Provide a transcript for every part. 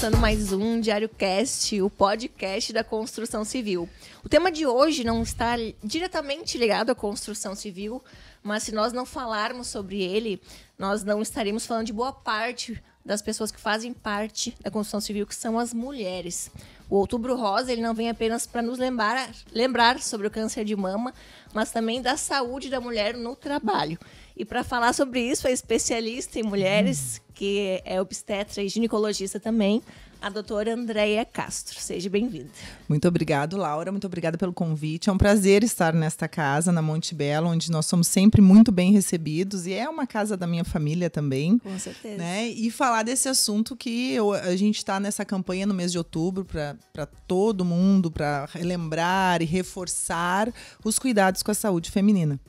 começando mais um Diário Cast, o podcast da construção civil. O tema de hoje não está diretamente ligado à construção civil, mas se nós não falarmos sobre ele, nós não estaremos falando de boa parte das pessoas que fazem parte da construção civil, que são as mulheres. O Outubro Rosa ele não vem apenas para nos lembrar sobre o câncer de mama, mas também da saúde da mulher no trabalho. E para falar sobre isso, é especialista em mulheres, que é obstetra e ginecologista também, a doutora Andréia Castro. Seja bem-vinda. Muito obrigado, Laura. Muito obrigada pelo convite. É um prazer estar nesta casa, na Monte Belo, onde nós somos sempre muito bem recebidos. E é uma casa da minha família também. Com certeza. Né? E falar desse assunto que a gente está nessa campanha no mês de outubro para todo mundo, para relembrar e reforçar os cuidados com a saúde feminina.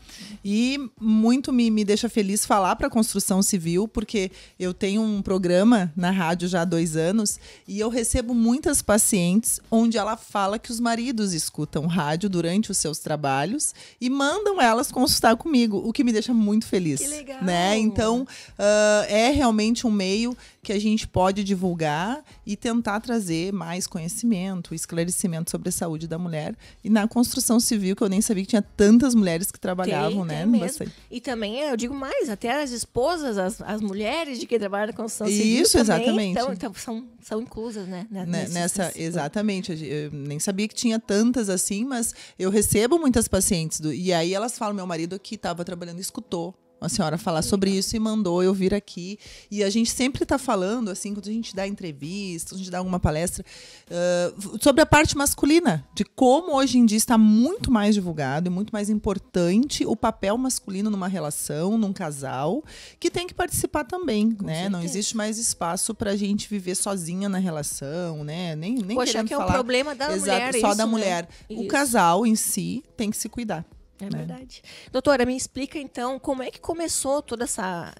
E muito me deixa feliz falar para a construção civil, porque eu tenho um programa na rádio já há 2 anos e eu recebo muitas pacientes onde ela fala que os maridos escutam rádio durante os seus trabalhos e mandam elas consultar comigo, o que me deixa muito feliz. Que legal! Né? Então, é realmente um meio que a gente pode divulgar e tentar trazer mais conhecimento, esclarecimento sobre a saúde da mulher. E na construção civil, que eu nem sabia que tinha tantas mulheres que trabalhavam, né? Mesmo. Bastante. E também, eu digo mais, até as esposas, as mulheres de que trabalham na construção civil Isso, também, exatamente. então são inclusas, né? Exatamente. Eu nem sabia que tinha tantas assim, mas eu recebo muitas pacientes. E aí elas falam, meu marido aqui estava trabalhando, escutou a senhora falar sobre isso e mandou eu vir aqui. E a gente sempre está falando, assim, quando a gente dá entrevista, quando a gente dá alguma palestra, sobre a parte masculina, de como hoje em dia está muito mais divulgado e muito mais importante o papel masculino numa relação, num casal, que tem que participar também, né? Não existe mais espaço para a gente viver sozinha na relação, né? Nem querendo que é falar, o problema da mulher, só isso, da né? mulher. Isso. O casal em si tem que se cuidar. É verdade. Doutora, me explica então como é que começou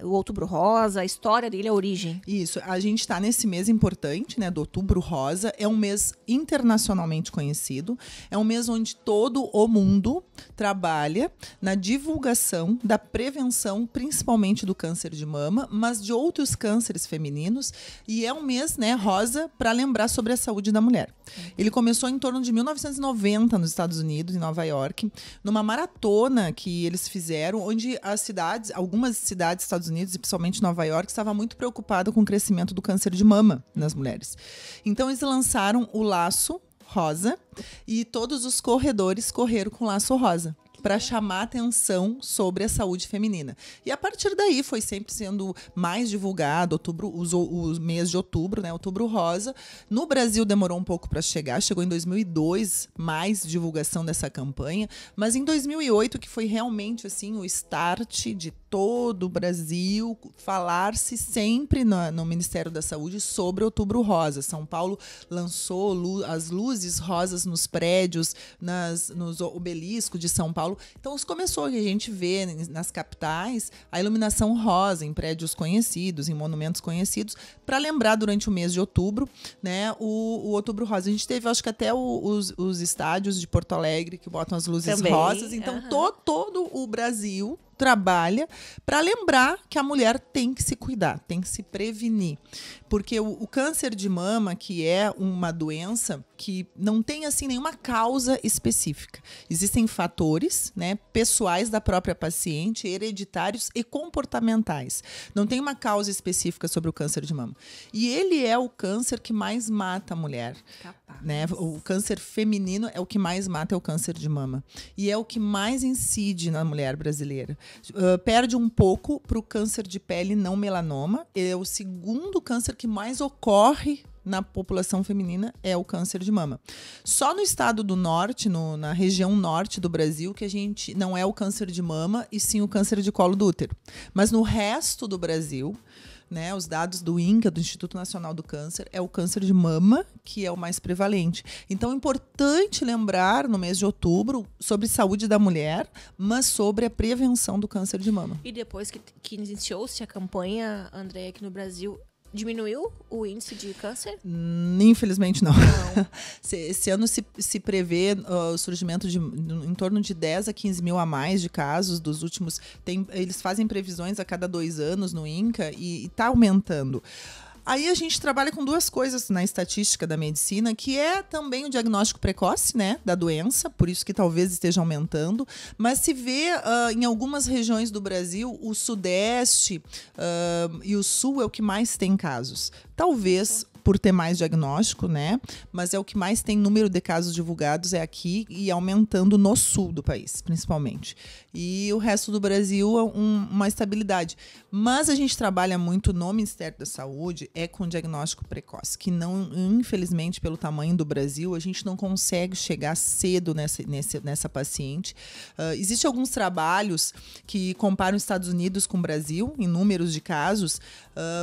o Outubro Rosa, a história dele, a origem. Isso, a gente está nesse mês importante, né, do Outubro Rosa. É um mês internacionalmente conhecido. É um mês onde todo o mundo trabalha na divulgação da prevenção, principalmente do câncer de mama, mas de outros cânceres femininos. E é um mês, né, rosa, para lembrar sobre a saúde da mulher. Ele começou em torno de 1990 nos Estados Unidos, em Nova York, numa maratona que eles fizeram, onde algumas cidades dos Estados Unidos, e principalmente Nova York, estavam muito preocupadas com o crescimento do câncer de mama nas mulheres. Então, eles lançaram o laço rosa e todos os corredores correram com o laço rosa, para chamar atenção sobre a saúde feminina. E a partir daí foi sempre sendo mais divulgado o mês de outubro, né? Outubro Rosa. No Brasil demorou um pouco para chegar, chegou em 2002, mais divulgação dessa campanha, mas em 2008 que foi realmente assim o start de todo o Brasil falar-se sempre no Ministério da Saúde sobre Outubro Rosa. São Paulo lançou as luzes rosas nos prédios, nos obeliscos de São Paulo. Então, começou a gente vê nas capitais a iluminação rosa em prédios conhecidos, em monumentos conhecidos, para lembrar durante o mês de outubro, né, o Outubro Rosa. A gente teve, acho que até os estádios de Porto Alegre que botam as luzes também rosas. Então, todo o Brasil trabalha para lembrar que a mulher tem que se cuidar, tem que se prevenir. Porque o câncer de mama, que é uma doença que não tem assim nenhuma causa específica. Existem fatores, né, pessoais da própria paciente, hereditários e comportamentais. Não tem uma causa específica sobre o câncer de mama. E ele é o câncer que mais mata a mulher. Né? O câncer feminino é o que mais mata, é o câncer de mama. E é o que mais incide na mulher brasileira. Perde um pouco para o câncer de pele não melanoma. É o segundo câncer que mais ocorre na população feminina, é o câncer de mama. Só no estado do norte, na região norte do Brasil, que a gente não é o câncer de mama, e sim o câncer de colo do útero. Mas no resto do Brasil, né, os dados do INCA, do Instituto Nacional do Câncer, é o câncer de mama que é o mais prevalente. Então, é importante lembrar no mês de outubro sobre saúde da mulher, mas sobre a prevenção do câncer de mama. E depois que iniciou-se a campanha, André, aqui no Brasil, diminuiu o índice de câncer? Infelizmente não. Esse ano se prevê o surgimento de em torno de 10 a 15 mil a mais de casos dos últimos. Eles fazem previsões a cada 2 anos no INCA e está aumentando. Aí a gente trabalha com duas coisas na estatística da medicina, que é também o diagnóstico precoce, né, da doença, por isso que talvez esteja aumentando, mas se vê em algumas regiões do Brasil, o Sudeste e o Sul é o que mais tem casos. Talvez por ter mais diagnóstico, né? Mas é o que mais tem número de casos divulgados é aqui e aumentando no sul do país, principalmente. E o resto do Brasil, uma estabilidade. Mas a gente trabalha muito no Ministério da Saúde com diagnóstico precoce, que não, infelizmente, pelo tamanho do Brasil, a gente não consegue chegar cedo nessa paciente. Existem alguns trabalhos que comparam os Estados Unidos com o Brasil, em números de casos.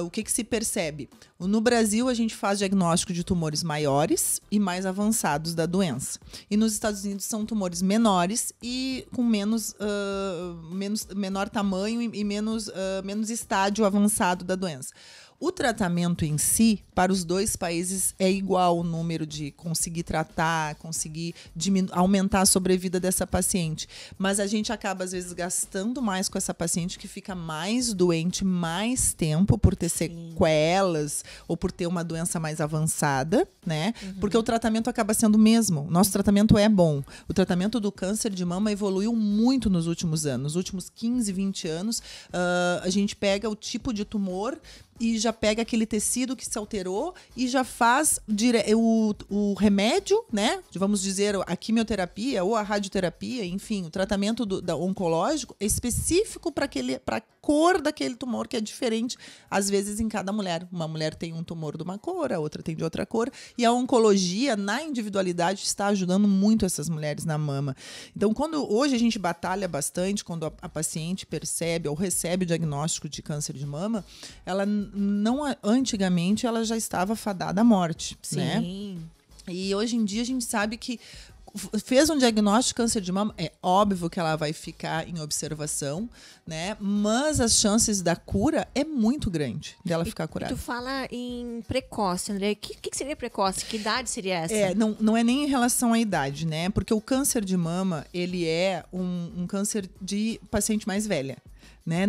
O que se percebe? No Brasil, a gente faz diagnóstico de tumores maiores e mais avançados da doença. E nos Estados Unidos são tumores menores e com menor tamanho e menos estágio avançado da doença. O tratamento em si, para os dois países, é igual o número de conseguir tratar, conseguir aumentar a sobrevida dessa paciente. Mas a gente acaba, às vezes, gastando mais com essa paciente que fica mais doente mais tempo por ter sequelas ou por ter uma doença mais avançada, né? Porque o tratamento acaba sendo o mesmo. Nosso tratamento é bom. O tratamento do câncer de mama evoluiu muito nos últimos anos. Nos últimos 15, 20 anos, a gente pega o tipo de tumor e já pega aquele tecido que se alterou e já faz o remédio, né? Vamos dizer, a quimioterapia ou a radioterapia, enfim, o tratamento oncológico é específico para a cor daquele tumor, que é diferente, às vezes, em cada mulher. Uma mulher tem um tumor de uma cor, a outra tem de outra cor. E a oncologia, na individualidade, está ajudando muito essas mulheres na mama. Então, hoje a gente batalha bastante, quando a paciente percebe ou recebe o diagnóstico de câncer de mama, ela antigamente ela já estava fadada à morte, né? E hoje em dia a gente sabe que fez um diagnóstico de câncer de mama, é óbvio que ela vai ficar em observação, né? Mas as chances da cura é muito grande dela ficar curada. Tu fala em precoce, André. O que seria precoce? Que idade seria essa? Não é nem em relação à idade, né? Porque o câncer de mama, ele é um câncer de paciente mais velha. Né?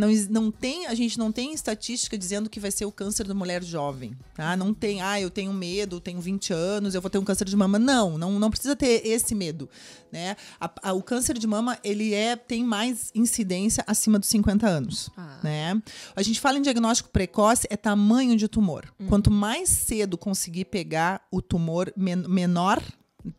A gente não tem estatística dizendo que vai ser o câncer da mulher jovem. Tá? Não tem, eu tenho medo, tenho 20 anos, eu vou ter um câncer de mama. Não precisa ter esse medo. Né? O câncer de mama tem mais incidência acima dos 50 anos. Né? A gente fala em diagnóstico precoce, é tamanho de tumor. Quanto mais cedo conseguir pegar o tumor menor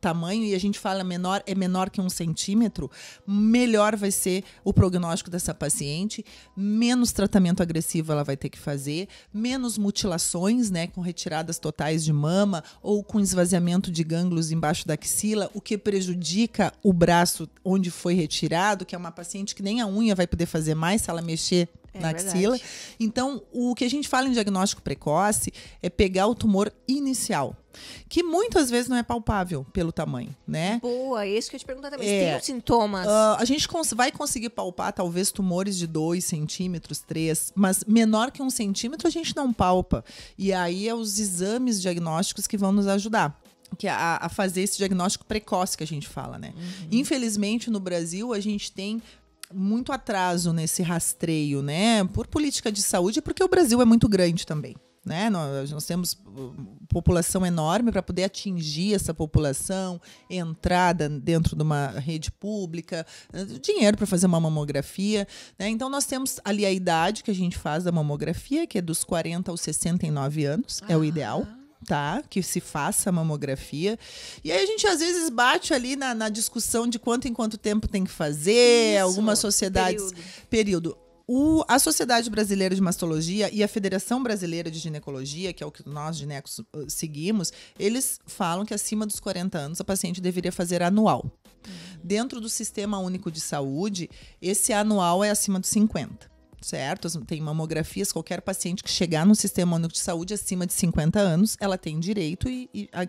tamanho, e a gente fala menor que 1 centímetro, melhor vai ser o prognóstico dessa paciente, menos tratamento agressivo ela vai ter que fazer, menos mutilações, né, com retiradas totais de mama ou com esvaziamento de gânglios embaixo da axila, o que prejudica o braço onde foi retirado, que é uma paciente que nem a unha vai poder fazer mais se ela mexer na axila. Então, o que a gente fala em diagnóstico precoce é pegar o tumor inicial, que muitas vezes não é palpável pelo tamanho, né? Boa, é isso que eu te perguntar também. Se tem os sintomas? A gente vai conseguir palpar, talvez, tumores de 2 centímetros, 3, mas menor que 1 centímetro a gente não palpa. E aí é os exames diagnósticos que vão nos ajudar. Que a fazer esse diagnóstico precoce que a gente fala, né? Infelizmente, no Brasil, a gente tem muito atraso nesse rastreio, né? Por política de saúde, porque o Brasil é muito grande também, né? Nós temos população enorme para poder atingir essa população, entrada dentro de uma rede pública, dinheiro para fazer uma mamografia, né? Então nós temos ali a idade que a gente faz da mamografia, que é dos 40 aos 69 anos, é o ideal. Tá? Que se faça a mamografia. E aí a gente às vezes bate ali na discussão de quanto em quanto tempo tem que fazer, algumas sociedades. Período. A Sociedade Brasileira de Mastologia e a Federação Brasileira de Ginecologia, que é o que nós ginecos seguimos, eles falam que acima dos 40 anos a paciente deveria fazer anual. Dentro do Sistema Único de Saúde, esse anual é acima dos 50. Certo? Tem mamografias, qualquer paciente que chegar no Sistema Único de Saúde acima de 50 anos, ela tem direito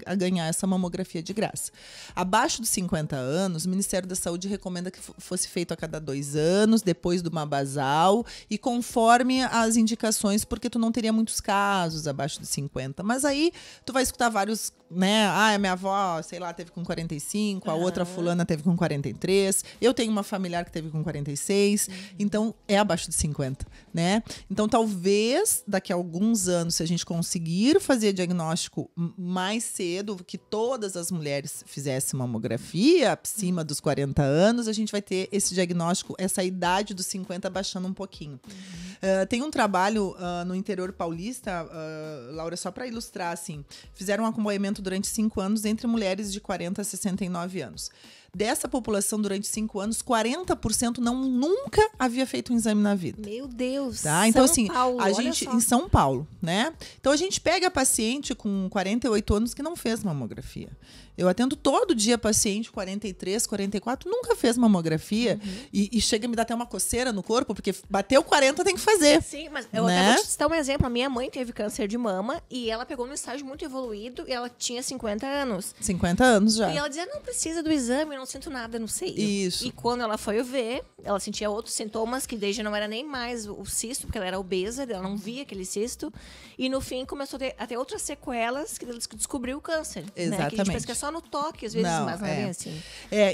a ganhar essa mamografia de graça. Abaixo dos 50 anos, o Ministério da Saúde recomenda que fosse feito a cada 2 anos, depois de uma basal, e conforme as indicações, porque tu não teria muitos casos abaixo dos 50. Mas aí tu vai escutar vários, né? A minha avó, sei lá, teve com 45, a outra fulana teve com 43, eu tenho uma familiar que teve com 46, então é abaixo de 50. 50, né? Então, talvez, daqui a alguns anos, se a gente conseguir fazer diagnóstico mais cedo, que todas as mulheres fizessem mamografia acima dos 40 anos, a gente vai ter esse diagnóstico, essa idade dos 50 baixando um pouquinho. Tem um trabalho no interior paulista, Laura, só para ilustrar, assim, fizeram um acompanhamento durante 5 anos entre mulheres de 40 a 69 anos. Dessa população, durante 5 anos, 40% nunca havia feito um exame na vida. Meu Deus! Tá? Então, assim, Paulo, a gente, em São Paulo, né? Então, a gente pega paciente com 48 anos que não fez mamografia. Eu atendo todo dia paciente 43, 44, nunca fez mamografia. E chega a me dar até uma coceira no corpo, porque bateu 40, tem que fazer. Sim, mas eu né? até vou te citar um exemplo. A minha mãe teve câncer de mama e ela pegou num estágio muito evoluído e ela tinha 50 anos. 50 anos já. E ela dizia, não precisa do exame, eu não sinto nada no seio. Isso. E quando ela foi ver, ela sentia outros sintomas, que desde não era nem mais o cisto, porque ela era obesa, ela não via aquele cisto. E no fim começou a ter outras sequelas que ela descobriu o câncer. Exatamente. Né? Que a gente pensa que é só no toque, às vezes, mas não é bem assim.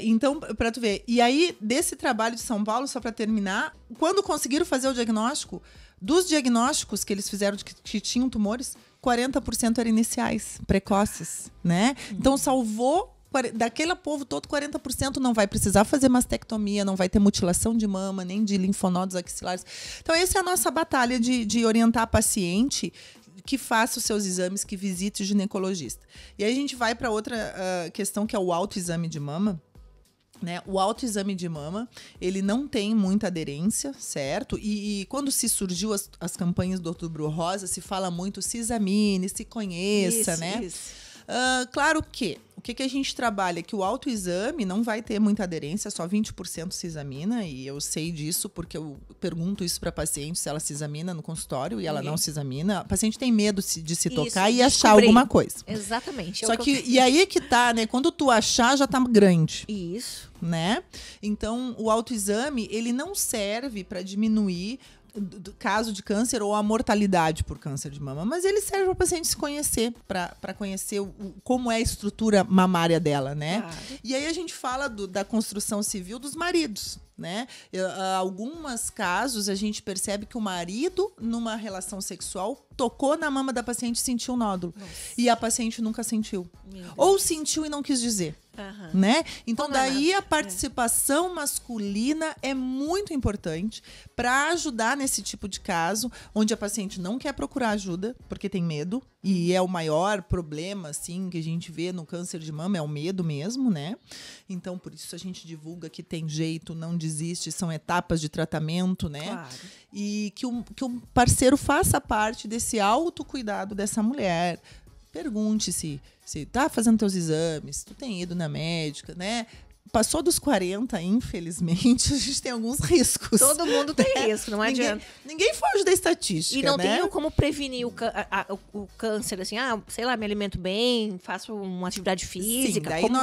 Então, pra tu ver. E aí, desse trabalho de São Paulo, só pra terminar, quando conseguiram fazer o diagnóstico, dos diagnósticos que eles fizeram de que tinham tumores, 40% eram iniciais, precoces, né? Então, salvou daquele povo todo, 40% não vai precisar fazer mastectomia, não vai ter mutilação de mama, nem de linfonodos axilares. Então, essa é a nossa batalha de orientar a paciente que faça os seus exames, que visite o ginecologista. E aí a gente vai para outra questão, que é o autoexame de mama. Né? O autoexame de mama, ele não tem muita aderência, certo? E quando se surgiu as campanhas do Outubro Rosa, se fala muito, se examine, se conheça, né? Isso. Claro que o que a gente trabalha é que o autoexame não vai ter muita aderência, só 20% se examina, e eu sei disso porque eu pergunto isso para a paciente se ela se examina no consultório e ela não se examina. A paciente tem medo de se tocar e achar alguma coisa. Exatamente. Só que, e aí que tá, né? Quando tu achar, já tá grande. Isso. Né? Então, o autoexame, ele não serve para diminuir do caso de câncer ou a mortalidade por câncer de mama, mas ele serve para o paciente se conhecer, para conhecer como é a estrutura mamária dela, né? Claro. E aí a gente fala da construção civil dos maridos, né? Alguns casos a gente percebe que o marido, numa relação sexual, tocou na mama da paciente e sentiu um nódulo. Nossa. E a paciente nunca sentiu. Ou sentiu e não quis dizer. Né? Então, daí a participação masculina é muito importante para ajudar nesse tipo de caso, onde a paciente não quer procurar ajuda, porque tem medo, e é o maior problema, assim, que a gente vê no câncer de mama, é o medo mesmo, né? Então, por isso a gente divulga que tem jeito, não desiste, são etapas de tratamento, né? Claro. E que o parceiro faça parte desse autocuidado dessa mulher. Pergunte se tá fazendo teus exames, tu tem ido na médica, né? Passou dos 40, infelizmente, a gente tem alguns riscos. Todo mundo tem risco, não adianta. Ninguém foge da estatística, e não né? tem como prevenir o câncer, assim, sei lá, me alimento bem, faço uma atividade física. Sim, daí como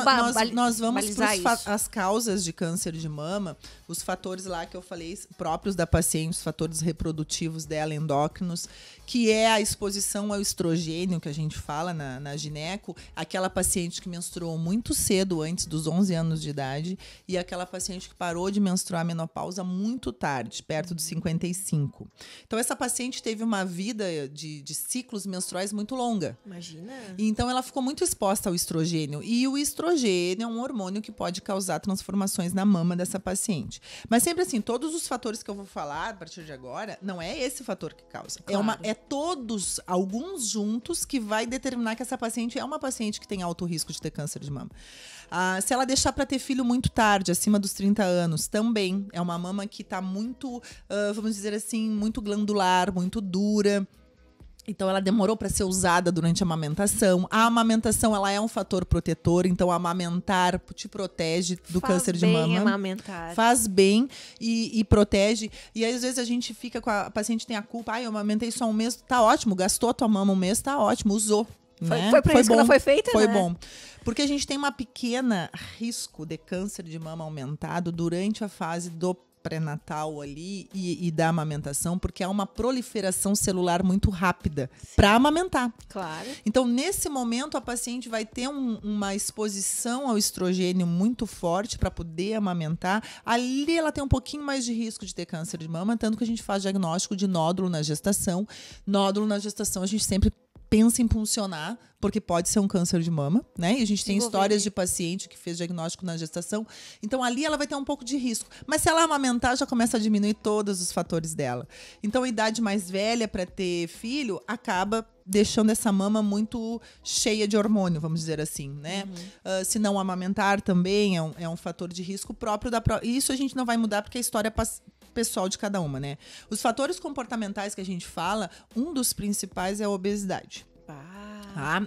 nós vamos para as causas de câncer de mama, os fatores lá que eu falei, próprios da paciente, os fatores reprodutivos dela, endócrinos, que é a exposição ao estrogênio, que a gente fala na gineco, aquela paciente que menstruou muito cedo, antes dos 11 anos de idade, e aquela paciente que parou de menstruar a menopausa muito tarde, perto dos 55. Então, essa paciente teve uma vida de ciclos menstruais muito longa. Imagina. Então, ela ficou muito exposta ao estrogênio. E o estrogênio é um hormônio que pode causar transformações na mama dessa paciente. Mas sempre assim, todos os fatores que eu vou falar a partir de agora, não é esse fator que causa. Claro. É todos, alguns juntos, que vai determinar que essa paciente é uma paciente que tem alto risco de ter câncer de mama. Se ela deixar para ter filho muito tarde, acima dos 30 anos, também é uma mama que está muito, vamos dizer assim, muito glandular, muito dura. Então, ela demorou para ser usada durante a amamentação. A amamentação, ela é um fator protetor. Então, amamentar te protege do câncer de mama. Amamentar. Faz bem e protege. E aí, às vezes, a gente fica com a paciente tem a culpa. Eu amamentei só um mês. Tá ótimo. Gastou a tua mama um mês. Tá ótimo. Usou. Né? Foi pra isso bom, que ela foi feita, Foi né? bom. Porque a gente tem uma pequena risco de câncer de mama aumentado durante a fase do pré-natal ali e da amamentação, porque há uma proliferação celular muito rápida para amamentar. Claro. Então, nesse momento, a paciente vai ter uma exposição ao estrogênio muito forte para poder amamentar. Ali ela tem um pouquinho mais de risco de ter câncer de mama, tanto que a gente faz diagnóstico de nódulo na gestação. Nódulo na gestação a gente sempre pensa em puncionar, porque pode ser um câncer de mama, né? E a gente tem histórias de paciente que fez diagnóstico na gestação. Então, ali ela vai ter um pouco de risco. Mas se ela amamentar, já começa a diminuir todos os fatores dela. Então, a idade mais velha para ter filho acaba deixando essa mama muito cheia de hormônio, vamos dizer assim, né? Se não amamentar também é um fator de risco próprio da... E isso a gente não vai mudar porque a história pessoal de cada uma, né? Os fatores comportamentais que a gente fala, um dos principais é a obesidade.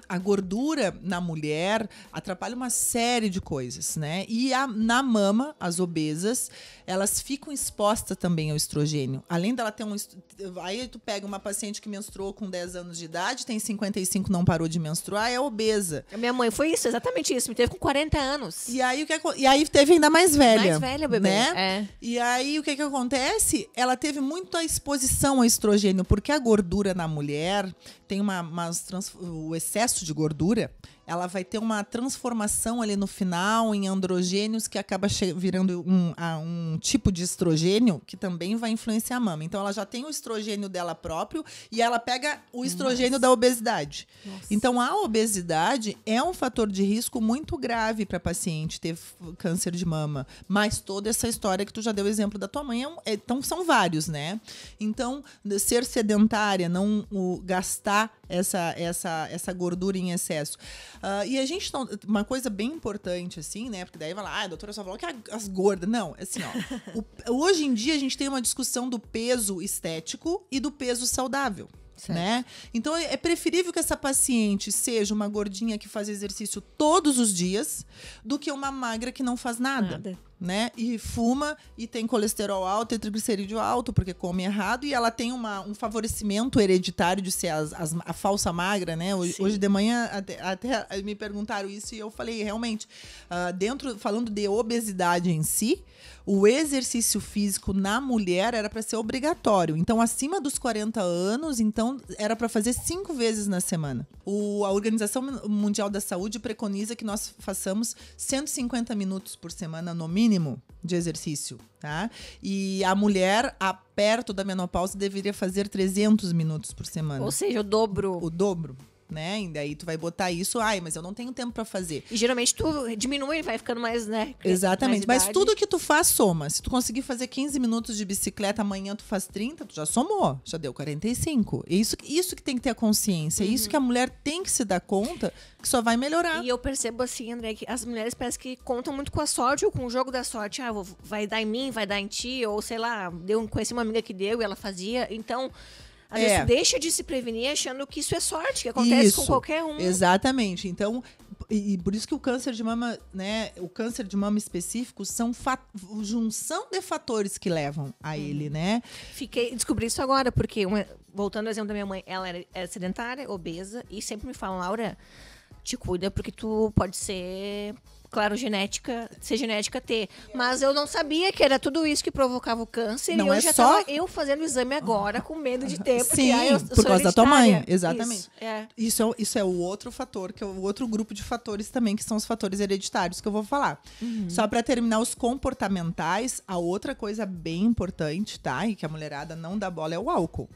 A gordura na mulher atrapalha uma série de coisas, né? E na mama, as obesas, elas ficam expostas também ao estrogênio. Além dela ter Aí tu pega uma paciente que menstruou com 10 anos de idade, tem 55, não parou de menstruar, é obesa. A minha mãe foi isso, exatamente isso. Me teve com 40 anos. E aí teve ainda mais velha. Mais velha, bebê. Né? É. E aí o que acontece? Ela teve muita exposição ao estrogênio, porque a gordura na mulher tem o excesso de gordura, ela vai ter uma transformação ali no final em androgênios que acaba virando um tipo de estrogênio que também vai influenciar a mama. Então, ela já tem o estrogênio dela próprio e ela pega o estrogênio da obesidade. Nossa. Então, a obesidade é um fator de risco muito grave para a paciente ter câncer de mama. Mas toda essa história que tu já deu exemplo da tua mãe, então são vários, né? Então, ser sedentária, não gastar essa gordura em excesso. E a gente uma coisa bem importante, assim, né? Porque daí vai lá, a doutora só falou que as gordas. Não, assim, ó. Hoje em dia a gente tem uma discussão do peso estético e do peso saudável. Né? Então é preferível que essa paciente seja uma gordinha que faz exercício todos os dias do que uma magra que não faz nada. Né? E fuma e tem colesterol alto e triglicerídeo alto porque come errado e ela tem um favorecimento hereditário de ser a falsa magra, né? Hoje de manhã até me perguntaram isso e eu falei, realmente, falando de obesidade em si, o exercício físico na mulher era para ser obrigatório. Então, acima dos 40 anos, então era para fazer 5 vezes na semana. A Organização Mundial da Saúde preconiza que nós façamos 150 minutos por semana, no mínimo, de exercício, tá? E a mulher, perto da menopausa, deveria fazer 300 minutos por semana. Ou seja, o dobro. O dobro. Né? E daí tu vai botar isso, mas eu não tenho tempo pra fazer. E geralmente tu diminui e vai ficando mais, né? Exatamente, mas tudo que tu faz soma. Se tu conseguir fazer 15 minutos de bicicleta, amanhã tu faz 30, tu já somou, já deu 45. Isso que tem que ter a consciência, isso que a mulher tem que se dar conta que só vai melhorar. E eu percebo assim, André, que as mulheres parecem que contam muito com a sorte ou com o jogo da sorte. Vai dar em mim, vai dar em ti, ou sei lá, conheci uma amiga que deu e ela fazia, então... Às vezes tu deixa de se prevenir achando que isso é sorte, que acontece com qualquer um. Exatamente. Então, e por isso que o câncer de mama, né? O câncer de mama específico são junção de fatores que levam a ele, né? Descobri isso agora, porque, voltando ao exemplo da minha mãe, ela era sedentária, obesa, e sempre me falam, Laura, te cuida porque tu pode ser... Claro, genética ter. Mas eu não sabia que era tudo isso que provocava o câncer. Não, e eu já estava fazendo o exame agora, com medo de ter. Sim, por causa da tua mãe. Exatamente. Isso é o outro fator, que é o outro grupo de fatores também, que são os fatores hereditários que eu vou falar. Só para terminar os comportamentais, a outra coisa bem importante, tá? E que a mulherada não dá bola é o álcool.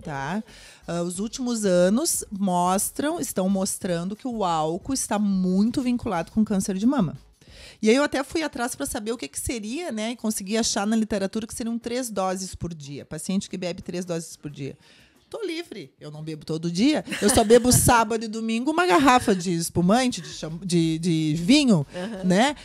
Tá? Os últimos anos estão mostrando que o álcool está muito vinculado com câncer de mama. E aí eu até fui atrás para saber o que seria, né? E consegui achar na literatura que seriam 3 doses por dia. Paciente que bebe 3 doses por dia. Tô livre, eu não bebo todo dia. Eu só bebo sábado e domingo uma garrafa de espumante, de vinho, né?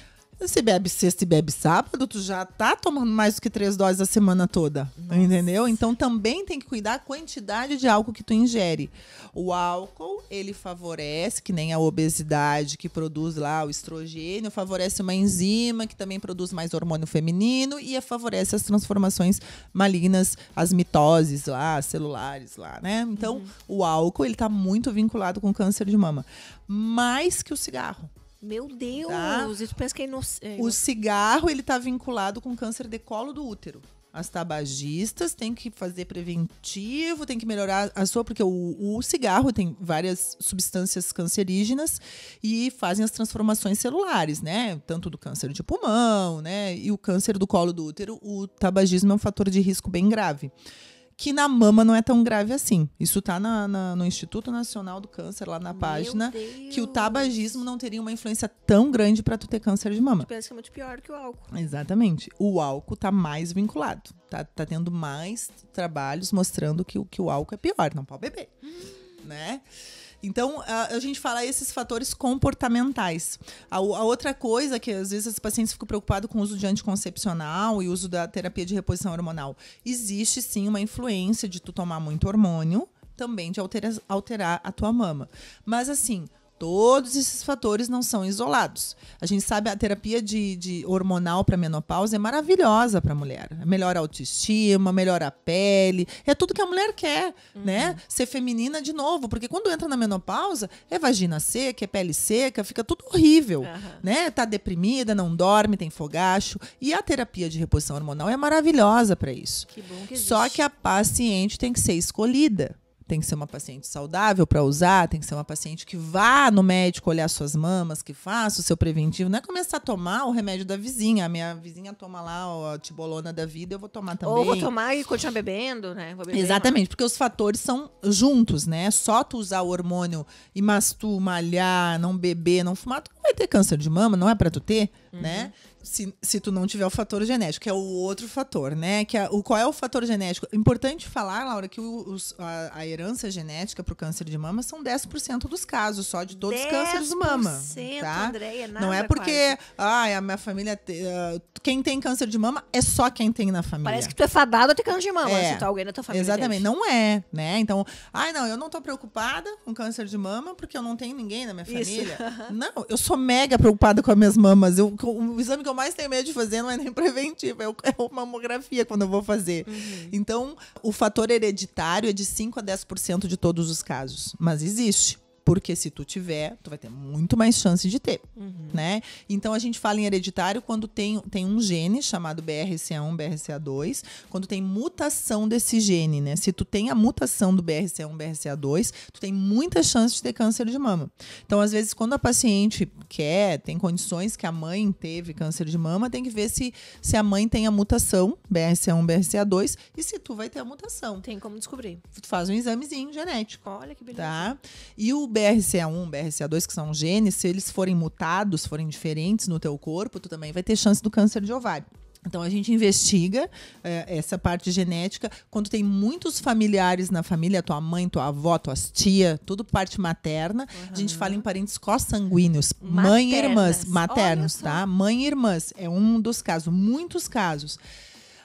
Se bebe sexta e bebe sábado, tu já tá tomando mais do que 3 doses a semana toda. Nossa. Entendeu? Então também tem que cuidar da quantidade de álcool que tu ingere. O álcool, ele favorece, que nem a obesidade que produz lá o estrogênio, favorece uma enzima que também produz mais hormônio feminino e favorece as transformações malignas, as mitoses lá, celulares lá, né? Então, o álcool, ele tá muito vinculado com câncer de mama. Mais que o cigarro. Meu Deus! Tá? E tu pensa que é O cigarro, ele tá vinculado com câncer de colo do útero. As tabagistas têm que fazer preventivo, tem que melhorar a sua... Porque o cigarro tem várias substâncias cancerígenas e fazem as transformações celulares, né? Tanto do câncer de pulmão, né? E o câncer do colo do útero, o tabagismo é um fator de risco bem grave. Que na mama não é tão grave assim. Isso está no Instituto Nacional do Câncer, lá na página, que o tabagismo não teria uma influência tão grande para tu ter câncer de mama. Tu pensa que é muito pior que o álcool. Exatamente. O álcool está mais vinculado. Tá tendo mais trabalhos mostrando que o álcool é pior. Não pode beber. Né? Então, a gente fala esses fatores comportamentais. A outra coisa que, às vezes, os pacientes ficam preocupados com o uso de anticoncepcional e o uso da terapia de reposição hormonal. Existe, sim, uma influência de tu tomar muito hormônio, também de alterar a tua mama. Mas, assim... Todos esses fatores não são isolados. A gente sabe a terapia de hormonal para menopausa é maravilhosa para a mulher. Melhora a autoestima, melhora a pele. É tudo que a mulher quer, né? Ser feminina de novo. Porque quando entra na menopausa, é vagina seca, é pele seca, fica tudo horrível. Né? Tá deprimida, não dorme, tem fogacho. E a terapia de reposição hormonal é maravilhosa para isso. Que bom que existe. Só que a paciente tem que ser escolhida. Tem que ser uma paciente saudável para usar, tem que ser uma paciente que vá no médico olhar suas mamas, que faça o seu preventivo. Não é começar a tomar o remédio da vizinha. A minha vizinha toma lá a tibolona da vida, eu vou tomar também. Ou vou tomar e continuar bebendo, né? Vou beber Exatamente, porque os fatores são juntos, né? Só tu usar o hormônio e tu malhar, não beber, não fumar, tu não vai ter câncer de mama, não é para tu ter, né? Se tu não tiver o fator genético, que é o outro fator, né? Qual é o fator genético? Importante falar, Laura, que a herança genética para o câncer de mama são 10% dos casos, só de todos os cânceres de mama. Tá? Andréia, nada não é porque a minha família... quem tem câncer de mama é só quem tem na família. Parece que tu é fadado a ter câncer de mama, se tu alguém da tua família exatamente, teve. não é, né? Então, não, eu não tô preocupada com câncer de mama porque eu não tenho ninguém na minha família. Não, eu sou mega preocupada com as minhas mamas. O exame que eu mais tenho medo de fazer não é nem preventivo, é uma mamografia quando eu vou fazer. Então, o fator hereditário é de 5 a 10% de todos os casos, mas existe. Porque se tu tiver, tu vai ter muito mais chance de ter, né? Então, a gente fala em hereditário quando tem um gene chamado BRCA1, BRCA2, quando tem mutação desse gene, né? Se tu tem a mutação do BRCA1, BRCA2, tu tem muita chance de ter câncer de mama. Então, às vezes, quando a paciente tem condições que a mãe teve câncer de mama, tem que ver se a mãe tem a mutação, BRCA1, BRCA2, e se tu vai ter a mutação. Tem como descobrir. Tu faz um examezinho genético. Olha que beleza. Tá? E o BRCA1, BRCA2, que são genes, se eles forem mutados, forem diferentes no teu corpo, tu também vai ter chance do câncer de ovário. Então, a gente investiga essa parte genética. Quando tem muitos familiares na família, tua mãe, tua avó, tuas tias, tudo parte materna, a gente fala em parentes consanguíneos. Mãe e irmãs, maternos, tá? Mãe e irmãs. É um dos casos, muitos casos.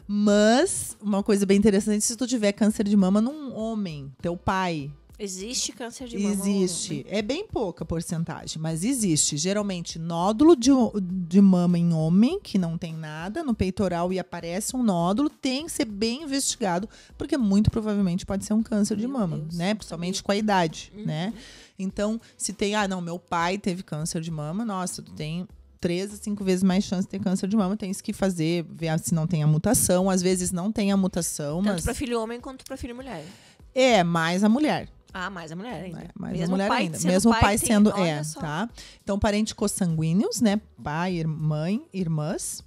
Mas, uma coisa bem interessante, se tu tiver câncer de mama num homem, teu pai... Existe câncer de mama? Existe. É bem pouca porcentagem, mas existe. Geralmente, nódulo de mama em homem, que não tem nada, no peitoral e aparece um nódulo, tem que ser bem investigado, porque muito provavelmente pode ser um câncer de mama, Deus, né? Principalmente com a idade, né? Então, se tem, meu pai teve câncer de mama, nossa, tu tem 3 a 5 vezes mais chance de ter câncer de mama, tem que fazer, ver se não tem a mutação. Às vezes não tem a mutação, Tanto para filho homem quanto para filho mulher. Mais a mulher. Mais a mulher ainda. Mais mesmo a mulher pai ainda. Sendo mesmo pai tem, sendo. só. Tá? Então, parentes consanguíneos, né? Pai, mãe, irmãs.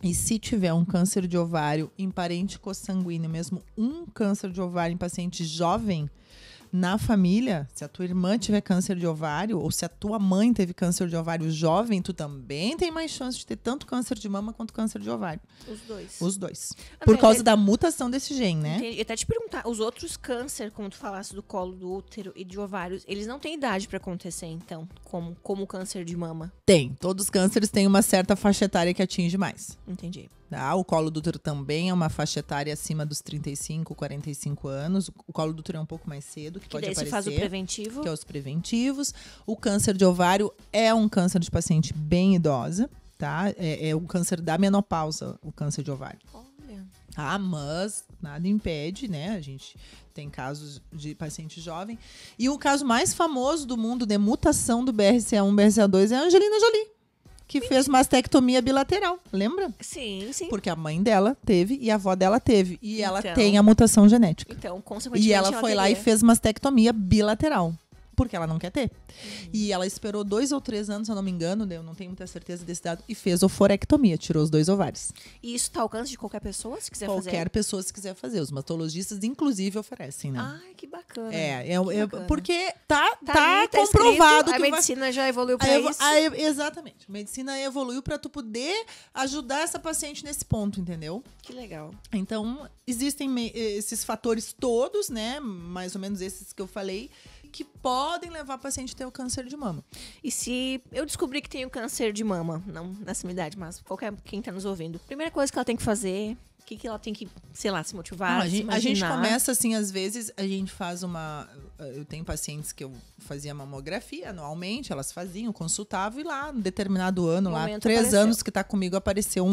E se tiver um câncer de ovário em parente consanguíneo, mesmo um câncer de ovário em paciente jovem, na família, se a tua irmã tiver câncer de ovário, ou se a tua mãe teve câncer de ovário jovem, tu também tem mais chance de ter tanto câncer de mama quanto câncer de ovário. Os dois. Por causa da mutação desse gene, né? Entendi. Eu até te perguntar, os outros câncer, como tu falasse do colo do útero e de ovários, eles não têm idade para acontecer, então, como o câncer de mama? Tem. Todos os cânceres têm uma certa faixa etária que atinge mais. Entendi. Tá? O colo do útero também é uma faixa etária acima dos 35, 45 anos. O colo do útero é um pouco mais cedo, que pode daí aparecer. Você faz o preventivo. Que é os preventivos. O câncer de ovário é um câncer de paciente bem idosa, tá? É o câncer da menopausa, o câncer de ovário. Olha. Mas nada impede, né? A gente tem casos de paciente jovem. E o caso mais famoso do mundo de mutação do BRCA1, BRCA2 é a Angelina Jolie, que fez mastectomia bilateral, lembra? Sim. Porque a mãe dela teve e a avó dela teve. E ela Então- tem a mutação genética. Então, consequentemente, E ela foi lá e teria. fez mastectomia bilateral. Porque ela não quer ter. E ela esperou 2 ou 3 anos, se eu não me engano, eu não tenho muita certeza desse dado, e fez oforectomia, tirou os 2 ovários. E isso tá ao alcance de qualquer pessoa, se quiser Qualquer fazer? pessoa, se quiser fazer. Os mastologistas, inclusive, oferecem, né? Ai, que bacana. É bacana. porque tá ali, tá comprovado escrito, que a medicina já evoluiu pra isso. Exatamente. A medicina evoluiu para tu poder ajudar essa paciente nesse ponto, entendeu? Que legal. Então, existem esses fatores todos, né? Mais ou menos esses que eu falei, que podem levar a paciente a ter o câncer de mama. E se eu descobrir que tenho câncer de mama, não nessa minha idade, mas qualquer quem tá nos ouvindo, primeira coisa que ela tem que fazer, o que ela tem que, sei lá, se motivar, Não, se a gente imaginar. começa assim, às vezes a gente faz uma. Eu tenho pacientes que eu fazia mamografia anualmente, elas faziam, consultavam e lá, num determinado ano, lá, Momento 3 apareceu. anos que tá comigo, apareceu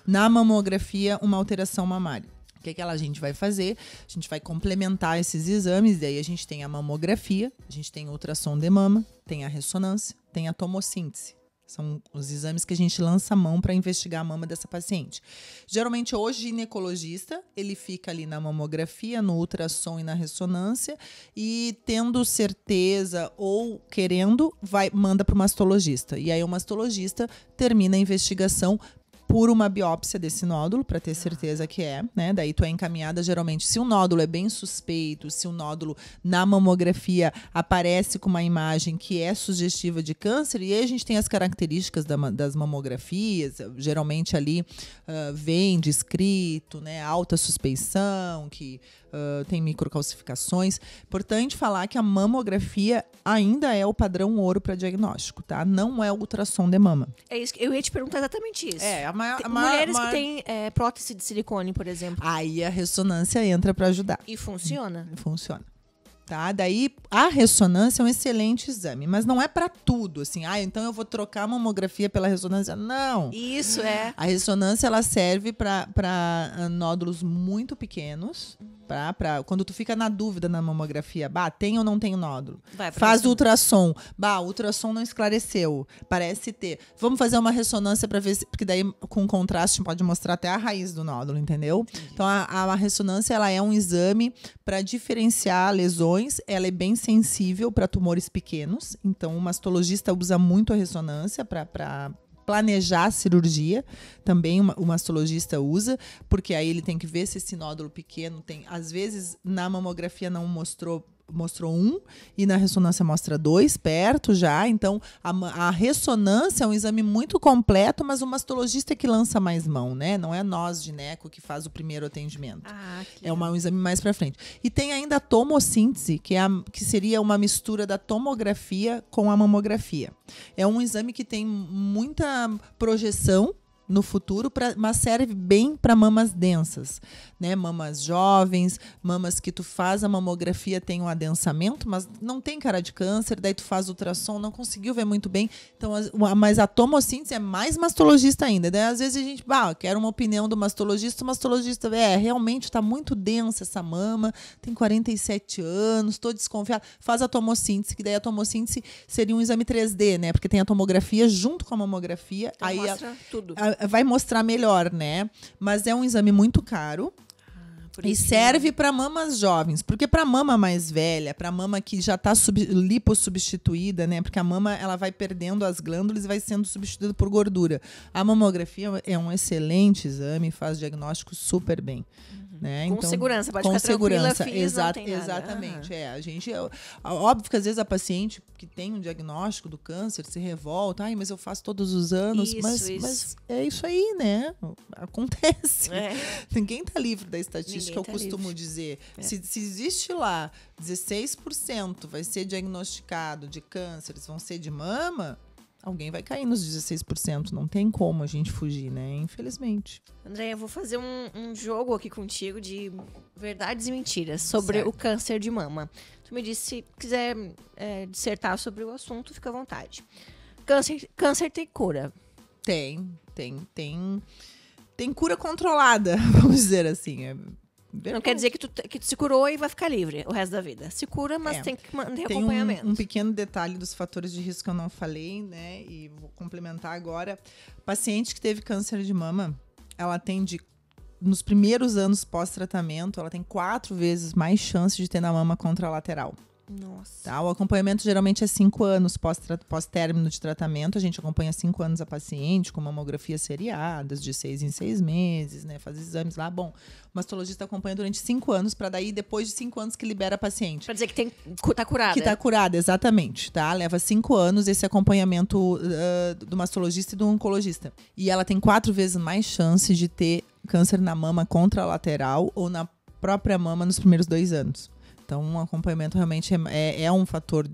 na mamografia uma alteração mamária. O que a gente vai fazer? A gente vai complementar esses exames, daí a gente tem a mamografia, a gente tem o ultrassom de mama, tem a ressonância, tem a tomossíntese. São os exames que a gente lança a mão para investigar a mama dessa paciente. Geralmente, o ginecologista, ele fica ali na mamografia, no ultrassom e na ressonância, e tendo certeza ou querendo, manda para o mastologista. E aí o mastologista termina a investigação por uma biópsia desse nódulo, para ter certeza que é, né? Daí tu é encaminhada, geralmente, se o nódulo é bem suspeito, se o nódulo na mamografia aparece com uma imagem que é sugestiva de câncer, e aí a gente tem as características das mamografias, geralmente ali vem descrito, né? Alta suspeição, que tem microcalcificações. Importante falar que a mamografia ainda é o padrão ouro para diagnóstico, tá? Não é o ultrassom de mama. É isso, eu ia te perguntar exatamente isso. Mulheres que têm prótese de silicone, por exemplo. Aí a ressonância entra para ajudar. E funciona? Funciona. Tá? Daí a ressonância é um excelente exame, mas não é para tudo, assim, então eu vou trocar a mamografia pela ressonância. Não. Isso é. A ressonância ela serve para nódulos muito pequenos, pra quando tu fica na dúvida na mamografia, tem ou não tem nódulo. Faz o ultrassom. O ultrassom não esclareceu, parece ter. Vamos fazer uma ressonância para ver se, porque daí com contraste pode mostrar até a raiz do nódulo, entendeu? Entendi. Então a ressonância ela é um exame para diferenciar lesões, ela é bem sensível para tumores pequenos, então o mastologista usa muito a ressonância para planejar a cirurgia, também o mastologista usa, porque aí ele tem que ver se esse nódulo pequeno tem, às vezes na mamografia não mostrou 1 e na ressonância mostra 2 perto já, então a ressonância é um exame muito completo, mas o mastologista é que lança mais mão, né? Não é nós, gineco, que faz o primeiro atendimento. É um exame mais pra frente. E tem ainda a tomossíntese, que seria uma mistura da tomografia com a mamografia. É um exame que tem muita projeção no futuro, mas serve bem para mamas densas, né? Mamas jovens, mamas que tu faz a mamografia, tem um adensamento, mas não tem cara de câncer, daí tu faz ultrassom, não conseguiu ver muito bem. Então, mas a tomossíntese é mais mastologista ainda. Daí, às vezes a gente, quero uma opinião do mastologista, o mastologista, realmente está muito densa essa mama, tem 47 anos, estou desconfiada. Faz a tomossíntese, que daí a tomossíntese seria um exame 3D, né? Porque tem a tomografia junto com a mamografia. Então aí mostra tudo. Vai mostrar melhor, né? Mas é um exame muito caro. E serve para mamas jovens, porque para mama mais velha, para mama que já está lipossubstituída, né? Porque a mama ela vai perdendo as glândulas e vai sendo substituída por gordura. A mamografia é um excelente exame, faz diagnóstico super bem. Né? Com então, segurança, pode com ficar segurança, tranquila, não tem nada. exatamente. A gente, óbvio que às vezes a paciente que tem um diagnóstico do câncer se revolta, mas eu faço todos os anos, mas é isso aí, né? Acontece. Ninguém tá livre da estatística, eu costumo dizer. Se existe lá 16% vai ser diagnosticado de cânceres, vão ser de mama, alguém vai cair nos 16%. Não tem como a gente fugir, né? Infelizmente. Andréia, eu vou fazer um jogo aqui contigo de verdades e mentiras sobre o câncer de mama. Tu me disse, se quiser dissertar sobre o assunto, fica à vontade. Câncer tem cura? Tem tem cura controlada, vamos dizer assim. Não quer dizer que tu se curou e vai ficar livre o resto da vida. Se cura, mas tem que manter acompanhamento. Tem um pequeno detalhe dos fatores de risco que eu não falei, né? E vou complementar agora. Paciente que teve câncer de mama, ela tem nos primeiros anos pós-tratamento, ela tem 4 vezes mais chance de ter na mama contralateral. Nossa. Tá? O acompanhamento geralmente é 5 anos pós-término de tratamento. A gente acompanha 5 anos a paciente com mamografias seriadas, de 6 em 6 meses, né? Faz exames lá. Bom, o mastologista acompanha durante 5 anos, para daí, depois de 5 anos, que libera a paciente. Pra dizer que tá curada. Que tá curada, exatamente. Tá? Leva 5 anos esse acompanhamento do mastologista e do oncologista. E ela tem 4 vezes mais chance de ter câncer na mama contralateral ou na própria mama nos primeiros 2 anos. Então, um acompanhamento realmente é um fator,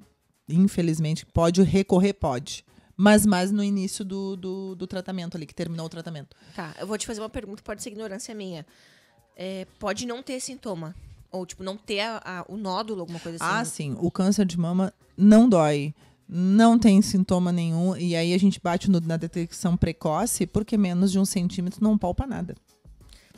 infelizmente, pode recorrer, pode. Mas mais no início do tratamento ali, que terminou o tratamento. Tá, eu vou te fazer uma pergunta, pode ser ignorância minha. Pode não ter sintoma? Ou, tipo, não ter o nódulo, alguma coisa assim? Ah, sim. O câncer de mama não dói. Não tem sintoma nenhum. E aí a gente bate na detecção precoce, porque menos de 1 centímetro não palpa nada.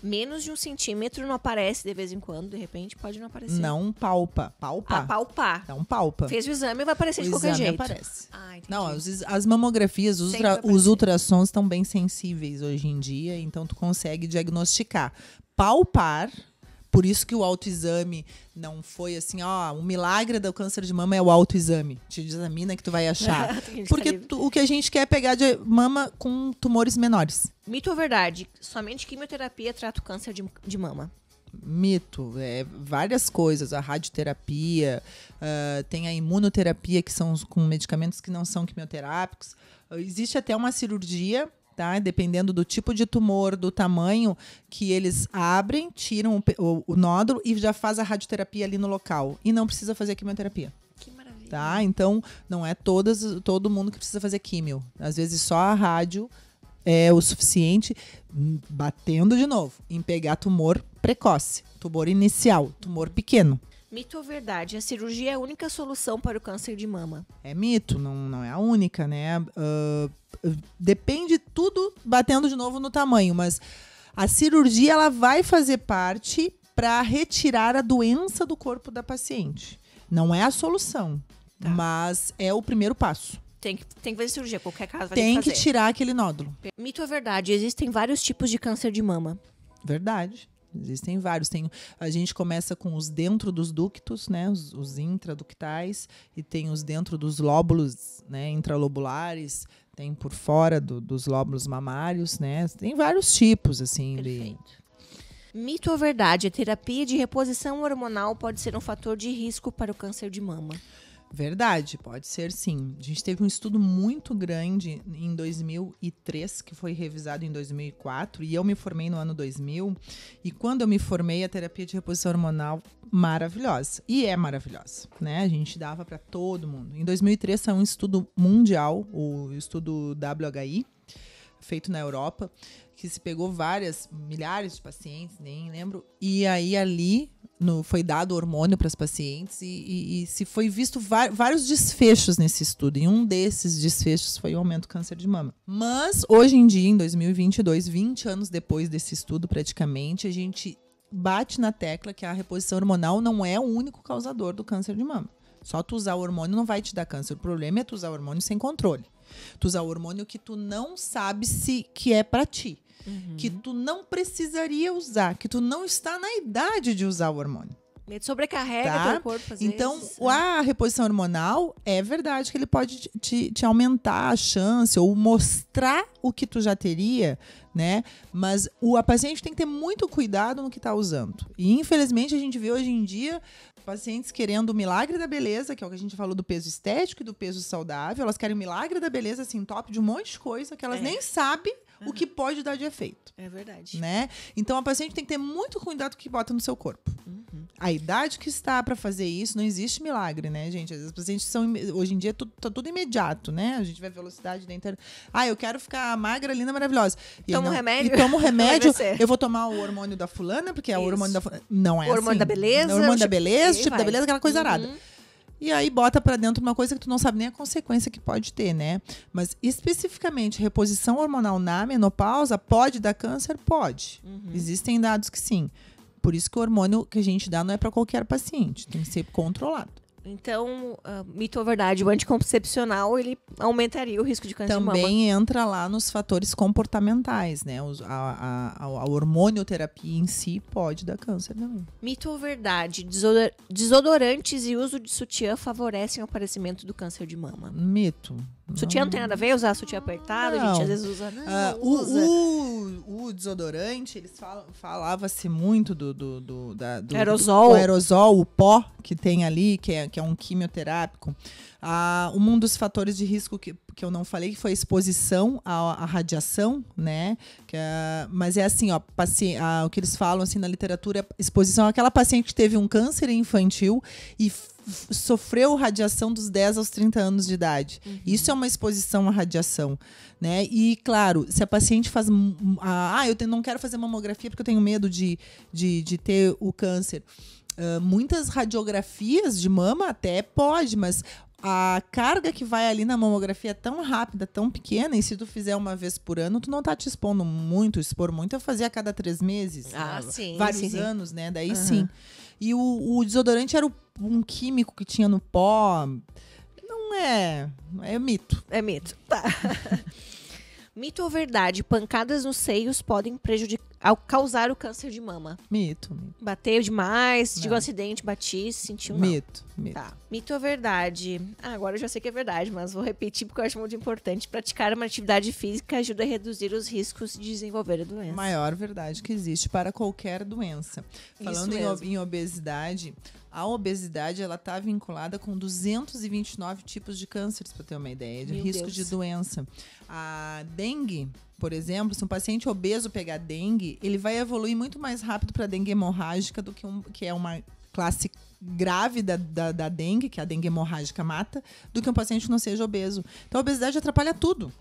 Menos de 1 centímetro não aparece de vez em quando, de repente pode não aparecer. Não palpa. Palpa? Palpar. Não palpa. Fez o exame e vai aparecer de qualquer jeito. O exame aparece. Entendi. Não, as mamografias, os ultrassons estão bem sensíveis hoje em dia, então tu consegue diagnosticar. Palpar, por isso que o autoexame não foi assim, o milagre do câncer de mama é o autoexame. Te examina que tu vai achar. Porque o que a gente quer é pegar de mama com tumores menores. Mito ou verdade? Somente quimioterapia trata o câncer de mama? Mito, várias coisas. A radioterapia, tem a imunoterapia, que são com medicamentos que não são quimioterápicos. Existe até uma cirurgia, tá? Dependendo do tipo de tumor, do tamanho, que eles abrem, tiram o nódulo e já faz a radioterapia ali no local. E não precisa fazer a quimioterapia. Que maravilha. Tá? Então, não é todo mundo que precisa fazer químio. Às vezes só a rádio é o suficiente, batendo de novo, em pegar tumor precoce, tumor inicial, tumor pequeno. Mito ou verdade? A cirurgia é a única solução para o câncer de mama? É mito, não é a única, né? Depende tudo batendo de novo no tamanho, mas a cirurgia ela vai fazer parte para retirar a doença do corpo da paciente. Não é a solução, mas é o primeiro passo. Tem que fazer cirurgia, qualquer caso vai Tem ter que que tirar aquele nódulo. Mito ou verdade? Existem vários tipos de câncer de mama? Verdade. Existem vários. A gente começa com os dentro dos ductos, né? Os intraductais, e tem os dentro dos lóbulos, né? Intralobulares, tem por fora dos lóbulos mamários, né? Tem vários tipos, assim. Perfeito. Mito ou verdade? A terapia de reposição hormonal pode ser um fator de risco para o câncer de mama? Verdade, pode ser sim. A gente teve um estudo muito grande em 2003, que foi revisado em 2004, e eu me formei no ano 2000. E quando eu me formei, a terapia de reposição hormonal, maravilhosa. E é maravilhosa, né? A gente dava para todo mundo. Em 2003, saiu um estudo mundial, o estudo WHI, feito na Europa, que se pegou milhares de pacientes, nem lembro, e aí ali foi dado hormônio para as pacientes e se foi visto vários desfechos nesse estudo, e um desses desfechos foi o aumento do câncer de mama. Mas, hoje em dia, em 2022, 20 anos depois desse estudo praticamente, a gente bate na tecla que a reposição hormonal não é o único causador do câncer de mama. Só tu usar o hormônio não vai te dar câncer. O problema é tu usar o hormônio sem controle. Tu usar o hormônio que tu não sabe que é pra ti. Que tu não precisaria usar. Que tu não está na idade de usar o hormônio. Ele sobrecarrega teu corpo, às então, vezes. A reposição hormonal, é verdade que ele pode te aumentar a chance ou mostrar o que tu já teria, né? Mas a paciente tem que ter muito cuidado no que está usando. E, infelizmente, a gente vê hoje em dia pacientes querendo o milagre da beleza, que é o que a gente falou do peso estético e do peso saudável. Elas querem o milagre da beleza, assim, top de um monte de coisa que elas nem sabem o que pode dar de efeito. É verdade. Né? Então, a paciente tem que ter muito cuidado com o que bota no seu corpo. A idade que está para fazer isso, não existe milagre, né, gente? As pacientes hoje em dia, tá tudo imediato, né? A gente vê a velocidade da internet. Eu quero ficar magra, linda, maravilhosa. Tomo remédio. E tomo remédio. Eu vou tomar o hormônio da fulana, porque é o hormônio da fulana. Não é o hormônio assim. da beleza. O hormônio da beleza, tipo da beleza, aquela coisa arada. e aí bota para dentro uma coisa que tu não sabe nem a consequência que pode ter, né? Mas especificamente reposição hormonal na menopausa pode dar câncer? Pode. Existem dados que sim. Por isso que o hormônio que a gente dá não é para qualquer paciente, tem que ser controlado. Então, mito ou verdade, o anticoncepcional, ele aumentaria o risco de câncer de mama? Também entra lá nos fatores comportamentais, né? A hormonioterapia em si pode dar câncer também. Mito ou verdade, desodorantes e uso de sutiã favorecem o aparecimento do câncer de mama? Mito. Sutiã não tem nada a ver? Usar sutiã apertado? A gente às vezes usa... O desodorante, eles falava-se muito do aerosol. O aerosol, o pó que tem ali, que é um quimioterápico. Um dos fatores de risco que eu não falei, que foi a exposição à radiação, né? Mas é assim, ó, o que eles falam assim na literatura, exposição àquela paciente que teve um câncer infantil e sofreu radiação dos 10 aos 30 anos de idade. Isso é uma exposição à radiação, né? E, claro, se a paciente faz... eu não quero fazer mamografia porque eu tenho medo de ter o câncer. Muitas radiografias de mama até pode, mas a carga que vai ali na mamografia é tão rápida, tão pequena, e se tu fizer uma vez por ano, tu não tá te expondo muito, expor muito, eu fazia a cada 3 meses. Sim. Vários anos, né? Daí sim. E o desodorante era um químico que tinha no pó. Não é mito. É mito, tá. Mito ou verdade, pancadas nos seios podem causar o câncer de mama? Mito. Bateu demais, tive um acidente, bati, sentiu não. Mito. Tá. Mito ou verdade? Agora eu já sei que é verdade, mas vou repetir porque eu acho muito importante. Praticar uma atividade física ajuda a reduzir os riscos de desenvolver a doença. Maior verdade que existe para qualquer doença. Falando em obesidade, a obesidade ela está vinculada com 229 tipos de cânceres, para ter uma ideia, de risco de doença. A dengue, por exemplo, se um paciente obeso pegar dengue, ele vai evoluir muito mais rápido para dengue hemorrágica do que é uma classe grave da dengue, que a dengue hemorrágica mata, do que um paciente que não seja obeso. Então a obesidade atrapalha tudo.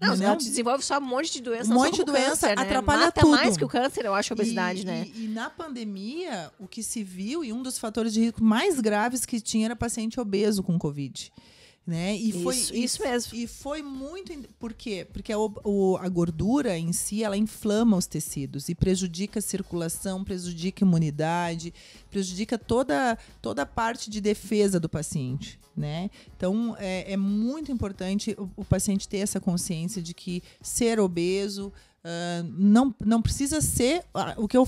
Não, ela desenvolve só um monte de doença. Um monte de doença, câncer, atrapalha mata tudo. mais que o câncer, eu acho, a obesidade, né? E na pandemia, o que se viu, e um dos fatores de risco mais graves que tinha era paciente obeso com Covid. Né? Isso mesmo. E foi muito... Por quê? Porque a gordura em si, ela inflama os tecidos e prejudica a circulação, prejudica a imunidade, prejudica toda a parte de defesa do paciente. Né? Então, é muito importante o paciente ter essa consciência de que ser obeso... não precisa ser o que eu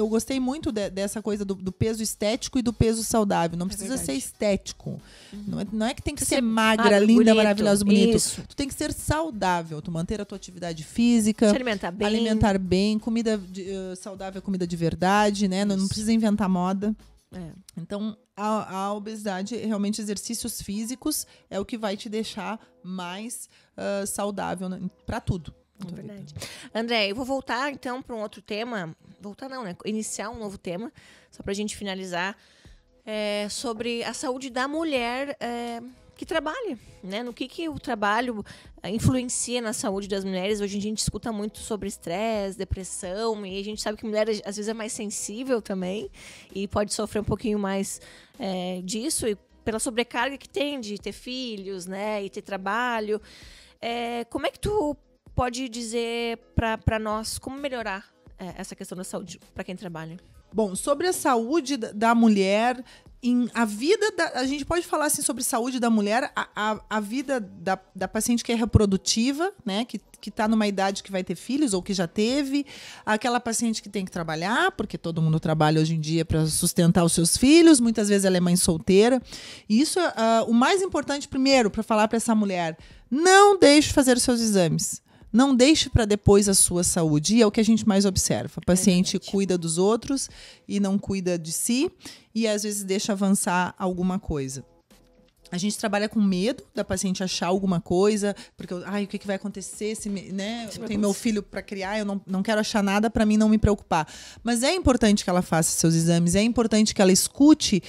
gostei muito dessa coisa do peso estético e do peso saudável. Não precisa ser estético. Não é que tem que ser magra, linda, bonito, maravilhosa, bonito. Isso. Tu tem que ser saudável, tu manter a tua atividade física, se alimentar bem, comida saudável, comida de verdade, né? Não precisa inventar moda. Então, a obesidade, realmente, exercícios físicos é o que vai te deixar mais saudável, né? Para tudo. Verdade. André, eu vou voltar então para um outro tema. Voltar não, né? Iniciar um novo tema, só para a gente finalizar, sobre a saúde da mulher que trabalha, né? No que o trabalho influencia na saúde das mulheres. Hoje a gente escuta muito sobre estresse, depressão, e a gente sabe que a mulher às vezes é mais sensível também e pode sofrer um pouquinho mais disso, e pela sobrecarga que tem de ter filhos, né? E ter trabalho. Como é que tu pode dizer para nós como melhorar essa questão da saúde para quem trabalha? Bom, sobre a saúde da mulher, a gente pode falar assim sobre saúde da mulher, a vida da paciente que é reprodutiva, né, que está numa idade que vai ter filhos ou que já teve, aquela paciente que tem que trabalhar, porque todo mundo trabalha hoje em dia para sustentar os seus filhos, muitas vezes ela é mãe solteira. E isso é o mais importante, primeiro, para falar para essa mulher: não deixe de fazer os seus exames. Não deixe para depois a sua saúde. E é o que a gente mais observa. O paciente cuida dos outros e não cuida de si. E às vezes deixa avançar alguma coisa. A gente trabalha com medo da paciente achar alguma coisa, porque o que vai acontecer se eu tenho meu filho para criar, eu não quero achar nada para mim não me preocupar. Mas é importante que ela faça seus exames, é importante que ela escute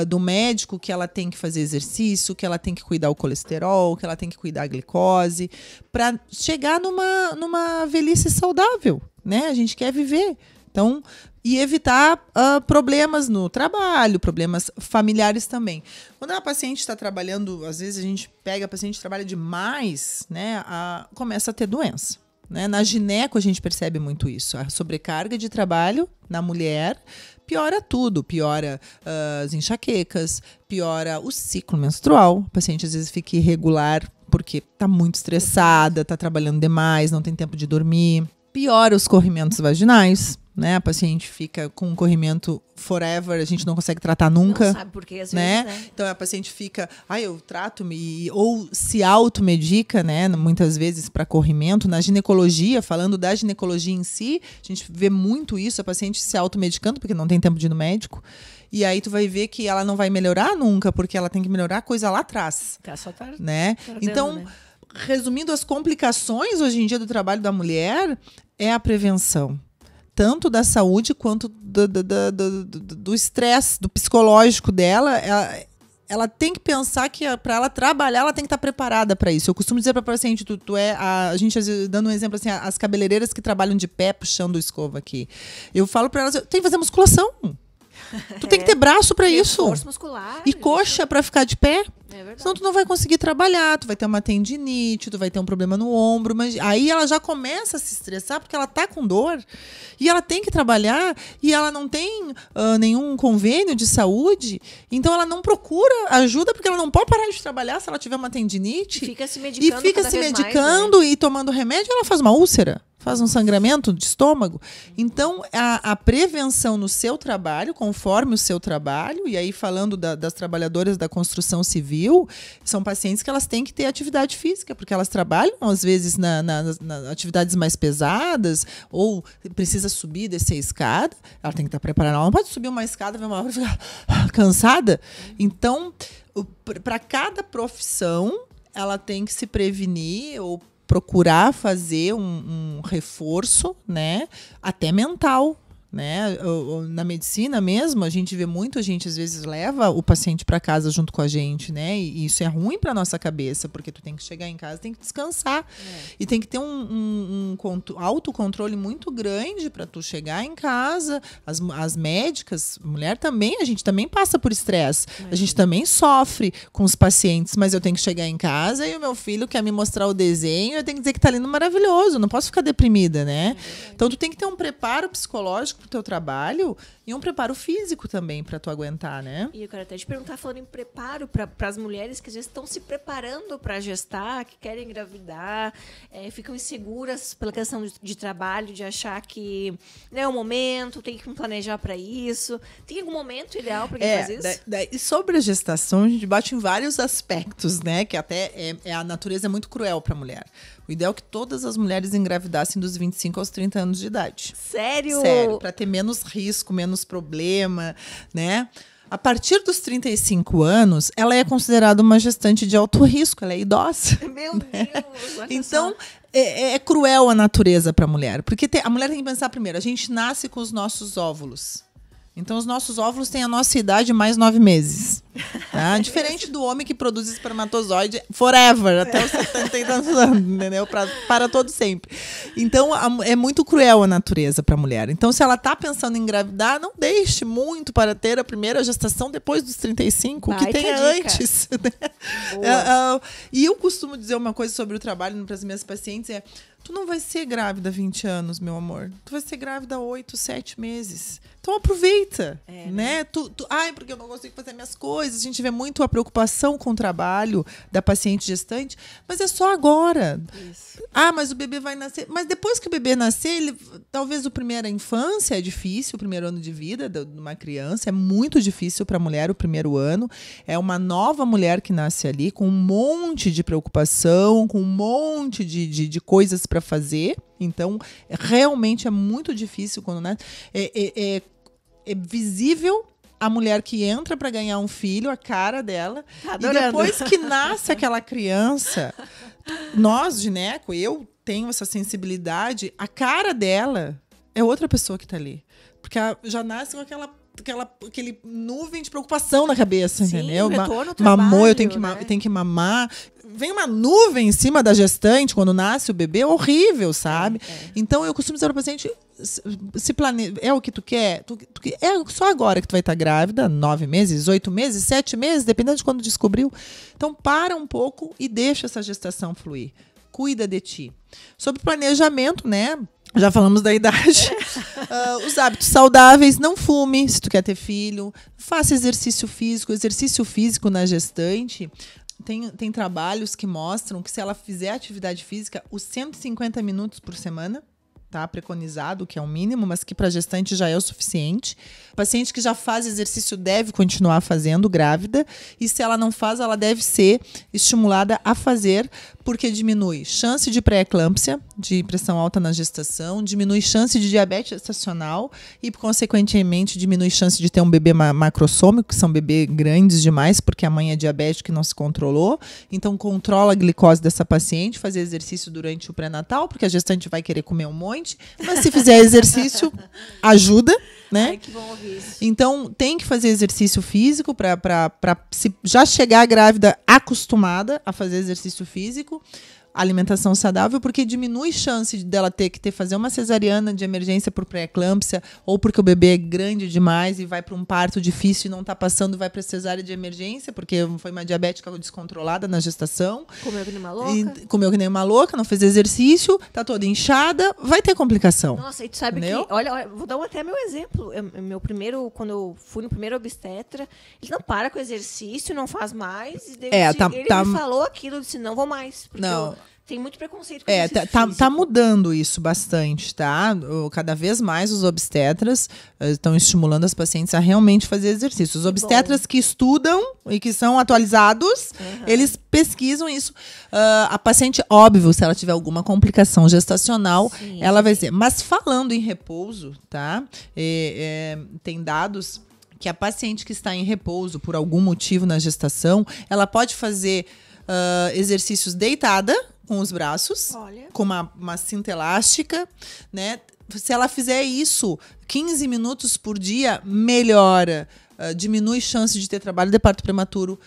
do médico que ela tem que fazer exercício, que ela tem que cuidar o colesterol, que ela tem que cuidar a glicose, para chegar numa velhice saudável, né? A gente quer viver. Então, e evitar problemas no trabalho, problemas familiares também. Quando a paciente está trabalhando, às vezes a gente pega a paciente que trabalha demais, né, começa a ter doença. Né? Na gineco a gente percebe muito isso. A sobrecarga de trabalho na mulher piora tudo. Piora as enxaquecas, piora o ciclo menstrual. A paciente às vezes fica irregular porque está muito estressada, está trabalhando demais, não tem tempo de dormir. Piora os corrimentos vaginais. Né? A paciente fica com um corrimento forever, a gente não consegue tratar nunca. Não sabe por quê, às vezes, né? Então a paciente fica, eu trato-me, ou se automedica, né? Muitas vezes para corrimento. Na ginecologia, falando da ginecologia em si, a gente vê muito isso, a paciente se automedicando porque não tem tempo de ir no médico. E aí tu vai ver que ela não vai melhorar nunca, porque ela tem que melhorar a coisa lá atrás. Né? Então, né? Resumindo, as complicações hoje em dia do trabalho da mulher é a prevenção. Tanto da saúde quanto do estresse, do psicológico dela. Ela tem que pensar que para ela trabalhar, ela tem que estar preparada para isso. Eu costumo dizer para a paciente, a gente dando um exemplo assim, as cabeleireiras que trabalham de pé puxando escova aqui. Eu falo para elas, tem que fazer musculação. Tu tem que ter braço para isso. Força muscular. E coxa para ficar de pé. É verdade. Senão tu não vai conseguir trabalhar, tu vai ter uma tendinite, tu vai ter um problema no ombro, mas aí ela já começa a se estressar porque ela tá com dor e ela tem que trabalhar e ela não tem nenhum convênio de saúde, então ela não procura ajuda porque ela não pode parar de trabalhar se ela tiver uma tendinite. E fica se medicando, mais, né? E tomando remédio, ela faz uma úlcera. Faz um sangramento de estômago. Então, a prevenção no seu trabalho, conforme o seu trabalho, e aí falando das trabalhadoras da construção civil, são pacientes que elas têm que ter atividade física, porque elas trabalham, às vezes, nas atividades mais pesadas, ou precisa subir e descer a escada, ela tem que estar preparada. Ela não pode subir uma escada, ver uma hora e ficar cansada. Então, para cada profissão, ela tem que se prevenir ou procurar fazer um reforço, né, até mental, né? Na medicina mesmo, a gente vê muito, a gente às vezes leva o paciente para casa junto com a gente, né? E isso é ruim para nossa cabeça, porque tu tem que chegar em casa, tem que descansar. E tem que ter um autocontrole muito grande para tu chegar em casa. As médicas, mulher também, a gente também passa por estresse. A gente também sofre com os pacientes, mas eu tenho que chegar em casa e o meu filho quer me mostrar o desenho, eu tenho que dizer que tá lindo, maravilhoso, não posso ficar deprimida, né? Então tu tem que ter um preparo psicológico pro teu trabalho e um preparo físico também para tu aguentar, né? E eu quero até te perguntar, falando em preparo para as mulheres que às vezes estão se preparando para gestar, que querem engravidar, ficam inseguras pela questão de trabalho, de achar que não é o momento, tem que me planejar para isso. Tem algum momento ideal para quem faz isso? E sobre a gestação, a gente bate em vários aspectos, né? Que até a natureza é muito cruel para a mulher. O ideal é que todas as mulheres engravidassem dos 25 aos 30 anos de idade. Sério? Sério, para ter menos risco, menos problema, né? A partir dos 35 anos, ela é considerada uma gestante de alto risco, ela é idosa. Meu Deus! Então, é cruel a natureza para a mulher. Porque a mulher tem que pensar primeiro, a gente nasce com os nossos óvulos. Então, os nossos óvulos têm a nossa idade mais 9 meses. Tá? Diferente do homem que produz espermatozoide forever, até os 70 anos, entendeu? Para todo sempre. Então, é muito cruel a natureza para a mulher. Então, se ela está pensando em engravidar, não deixe muito para ter a primeira gestação depois dos 35, que tenha antes. Né? E eu costumo dizer uma coisa sobre o trabalho para as minhas pacientes, tu não vai ser grávida há 20 anos, meu amor. Tu vai ser grávida há 8, 7 meses. Então aproveita, né? Porque eu não consigo fazer minhas coisas. A gente vê muito a preocupação com o trabalho da paciente gestante, mas é só agora. Isso. Mas o bebê vai nascer. Mas depois que o bebê nascer, talvez a primeira infância é difícil, o primeiro ano de vida de uma criança é muito difícil para a mulher o primeiro ano. É uma nova mulher que nasce ali com um monte de preocupação, com um monte de coisas para fazer. Então, realmente é muito difícil quando nasce. É visível a mulher que entra para ganhar um filho, a cara dela. E depois que nasce aquela criança, nós, gineco, eu tenho essa sensibilidade, a cara dela é outra pessoa que está ali. Porque ela já nasce com aquela aquele nuvem de preocupação na cabeça, Sim, entendeu? retorno ao Mamou, eu trabalho, tenho que mamar. Vem uma nuvem em cima da gestante quando nasce o bebê, horrível, sabe? Então, eu costumo dizer para o paciente, se planeja, é o que tu quer? É só agora que tu vai estar grávida, 9 meses, 8 meses, 7 meses, dependendo de quando descobriu. Então, para um pouco e deixa essa gestação fluir. Cuida de ti. Sobre planejamento, né? Já falamos da idade. Os hábitos saudáveis, não fume se tu quer ter filho. Faça exercício físico. Exercício físico na gestante. Tem trabalhos que mostram que se ela fizer atividade física, os 150 minutos por semana, tá preconizado, que é o mínimo, mas que para gestante já é o suficiente. O paciente que já faz exercício deve continuar fazendo, grávida, e se ela não faz, ela deve ser estimulada a fazer, porque diminui chance de pré-eclâmpsia, de pressão alta na gestação, diminui chance de diabetes gestacional e, consequentemente, diminui chance de ter um bebê macrossômico, que são bebês grandes demais, porque a mãe é diabética e não se controlou. Então, controla a glicose dessa paciente, fazer exercício durante o pré-natal, porque a gestante vai querer comer um monte, mas se fizer exercício, ajuda, né? Ai, que bom ouvir isso. Então, tem que fazer exercício físico para já chegar grávida acostumada a fazer exercício físico. Alimentação saudável, porque diminui chance dela ter que fazer uma cesariana de emergência por pré-eclâmpsia, ou porque o bebê é grande demais e vai para um parto difícil e não está passando, vai para cesárea de emergência, porque foi uma diabética descontrolada na gestação. Comeu que nem uma louca. Comeu que nem uma louca, não fez exercício, tá toda inchada, vai ter complicação. Nossa, e tu sabe entendeu? que... Olha, vou dar até meu exemplo. Quando eu fui no primeiro obstetra, ele não para com o exercício, não faz mais. E ele me falou aquilo, eu disse, não vou mais. Porque tem muito preconceito com exercício físico. Tá mudando isso bastante, tá? Cada vez mais os obstetras estão estimulando as pacientes a realmente fazer exercício. Os obstetras que estudam e que são atualizados, eles pesquisam isso. A paciente, óbvio, se ela tiver alguma complicação gestacional, ela vai ser. Mas falando em repouso, tá? Tem dados que a paciente que está em repouso por algum motivo na gestação, ela pode fazer exercícios deitada, com os braços, com uma cinta elástica, né? Se ela fizer isso 15 minutos por dia, melhora, diminui chance de ter trabalho de parto prematuro,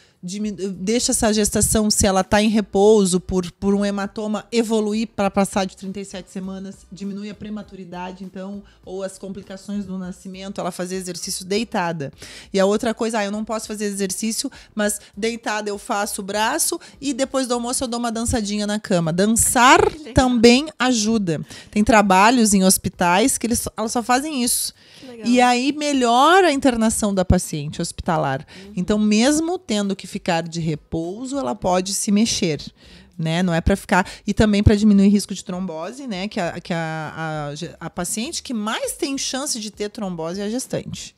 deixa essa gestação, se ela está em repouso por um hematoma, evoluir para passar de 37 semanas, diminui a prematuridade, então, ou as complicações do nascimento, ela fazer exercício deitada. E a outra coisa, eu não posso fazer exercício, mas deitada eu faço o braço e depois do almoço eu dou uma dançadinha na cama. Dançar também ajuda. Tem trabalhos em hospitais que elas só fazem isso. E aí melhora a internação da paciente hospitalar. Então, mesmo tendo que ficar de repouso, ela pode se mexer, né? Não é para ficar... E também para diminuir risco de trombose, né? Que a paciente que mais tem chance de ter trombose é a gestante.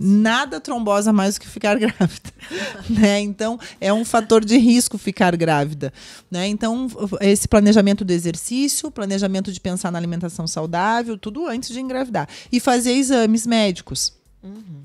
Nada trombosa mais do que ficar grávida, né? Então, é um fator de risco ficar grávida, né? Então, esse planejamento do exercício, planejamento de pensar na alimentação saudável, tudo antes de engravidar. E fazer exames médicos.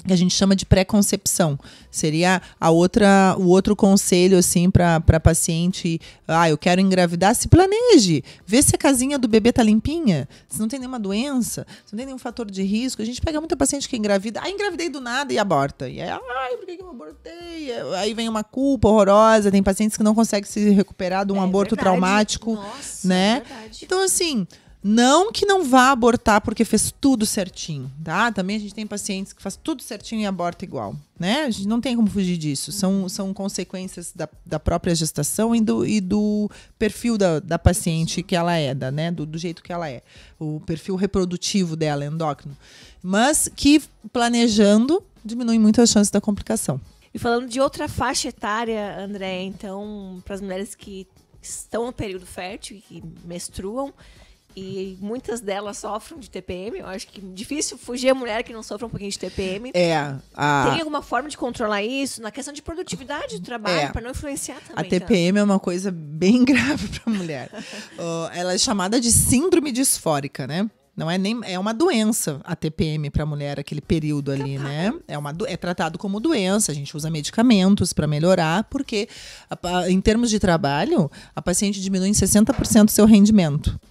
Que a gente chama de pré-concepção. Seria o outro conselho, assim, para paciente. Eu quero engravidar, se planeje. Vê se a casinha do bebê tá limpinha, se não tem nenhuma doença, se não tem nenhum fator de risco. A gente pega muita paciente que engravida. Engravidei do nada e aborta. E aí, por que eu abortei? Aí vem uma culpa horrorosa. Tem pacientes que não conseguem se recuperar de um aborto traumático. Nossa, né? Então, assim... Não que não vá abortar porque fez tudo certinho, tá? Também a gente tem pacientes que faz tudo certinho e aborta igual, né? A gente não tem como fugir disso. São consequências da própria gestação e do perfil da paciente que ela é, né? Do jeito que ela é. O perfil reprodutivo dela, endócrino. Mas que, planejando, diminui muito as chances da complicação. E falando de outra faixa etária, André, então, para as mulheres que estão no período fértil e que menstruam, e muitas delas sofrem de TPM. Eu acho que é difícil fugir a mulher que não sofre um pouquinho de TPM. Tem alguma forma de controlar isso? Na questão de produtividade do trabalho, para não influenciar também. A TPM é uma coisa bem grave para a mulher. Ela é chamada de síndrome disfórica, né? Não é nem é uma doença a TPM para a mulher, aquele período ali, né? É tratado como doença, a gente usa medicamentos para melhorar, porque em termos de trabalho, a paciente diminui em 60% o seu rendimento.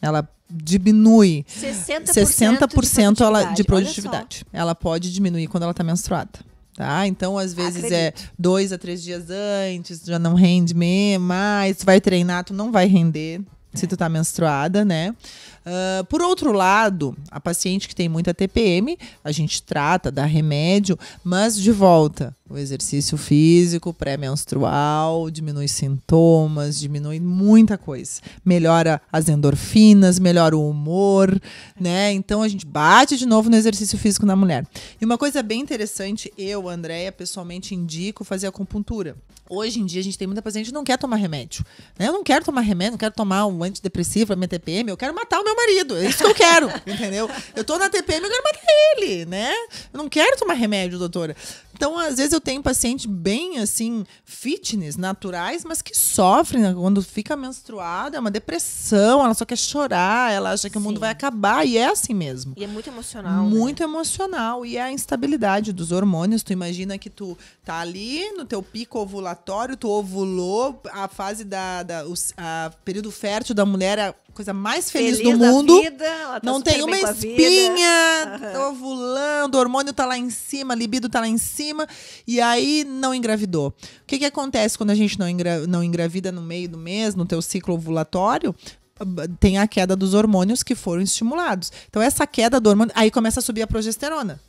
Ela diminui 60% de produtividade. Ela pode diminuir quando ela está menstruada. Tá? Então, às vezes, é 2 a 3 dias antes, já não rende mais, tu vai treinar, tu não vai render se tu tá menstruada, né? Por outro lado, a paciente que tem muita TPM, a gente trata, dá remédio, mas de volta, o exercício físico pré-menstrual diminui sintomas, diminui muita coisa. Melhora as endorfinas, melhora o humor, né? Então a gente bate de novo no exercício físico na mulher. E uma coisa bem interessante, eu, Andréia, pessoalmente indico fazer acupuntura. Hoje em dia a gente tem muita paciente que não quer tomar remédio, né? Eu não quero tomar remédio, não quero tomar um antidepressivo pra minha TPM, eu quero matar o meu marido, é isso que eu quero, entendeu? Eu tô na TPM, eu quero matar ele, né? Eu não quero tomar remédio, doutora. Então, às vezes eu tenho pacientes bem, assim, fitness, naturais, mas que sofrem, né? Quando fica menstruada, é uma depressão, ela só quer chorar, ela acha que o mundo vai acabar, e é assim mesmo. E é muito emocional, muito emocional, e é a instabilidade dos hormônios. Tu imagina que tu tá ali no teu pico ovulatório, tu ovulou, a fase a período fértil da mulher é a coisa mais feliz do mundo. Vida, ela tá não tem uma espinha, tá ovulando, o hormônio tá lá em cima, a libido tá lá em cima, e aí não engravidou. O que acontece quando a gente não engravida no meio do mês, no teu ciclo ovulatório? Tem a queda dos hormônios que foram estimulados. Então, essa queda do hormônio, aí começa a subir a progesterona.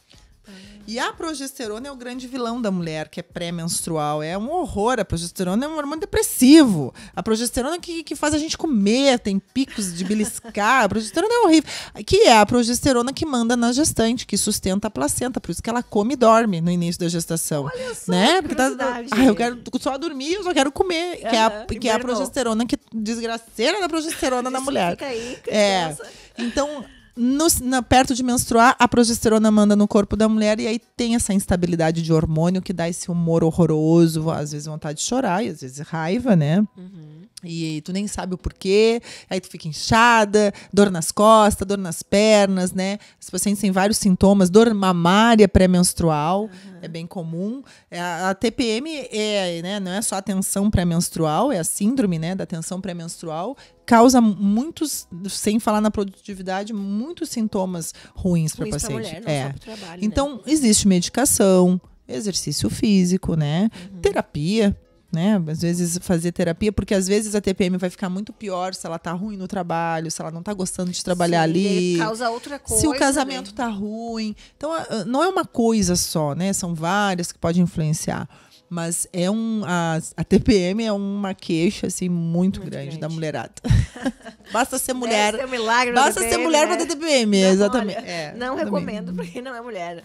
E a progesterona é o grande vilão da mulher, que é pré-menstrual. É um horror. A progesterona é um hormônio depressivo. A progesterona que faz a gente comer, tem picos de beliscar. A progesterona é horrível. Que é a progesterona que manda na gestante, que sustenta a placenta. Por isso que ela come e dorme no início da gestação. Olha só, né? Porque eu quero só dormir, eu só quero comer. Que é a progesterona, que desgraceira da progesterona na mulher. Fica aí, então... perto de menstruar, a progesterona manda no corpo da mulher e aí tem essa instabilidade de hormônio que dá esse humor horroroso, às vezes vontade de chorar e às vezes raiva, né? Uhum. E tu nem sabe o porquê, aí tu fica inchada, dor nas costas, dor nas pernas, né? Os pacientes têm vários sintomas, dor mamária pré-menstrual, é bem comum. A TPM né, não é só a tensão pré-menstrual, é a síndrome, né, da tensão pré-menstrual, causa muitos, sem falar na produtividade, muitos sintomas ruins para o paciente. Mulher, não só pro trabalho, então, existe medicação, exercício físico, né? Terapia. Né? Às vezes fazer terapia, porque às vezes a TPM vai ficar muito pior se ela tá ruim no trabalho, se ela não tá gostando de trabalhar ali. Causa outra coisa. Se o casamento tá ruim. Então, não é uma coisa só, né? São várias que podem influenciar. Mas a TPM é uma queixa assim, muito grande da mulherada. Basta ser mulher. Deve ser um milagre basta TPM, ser mulher né? para ter TPM, não, exatamente. Olha, não recomendo para quem não é mulher.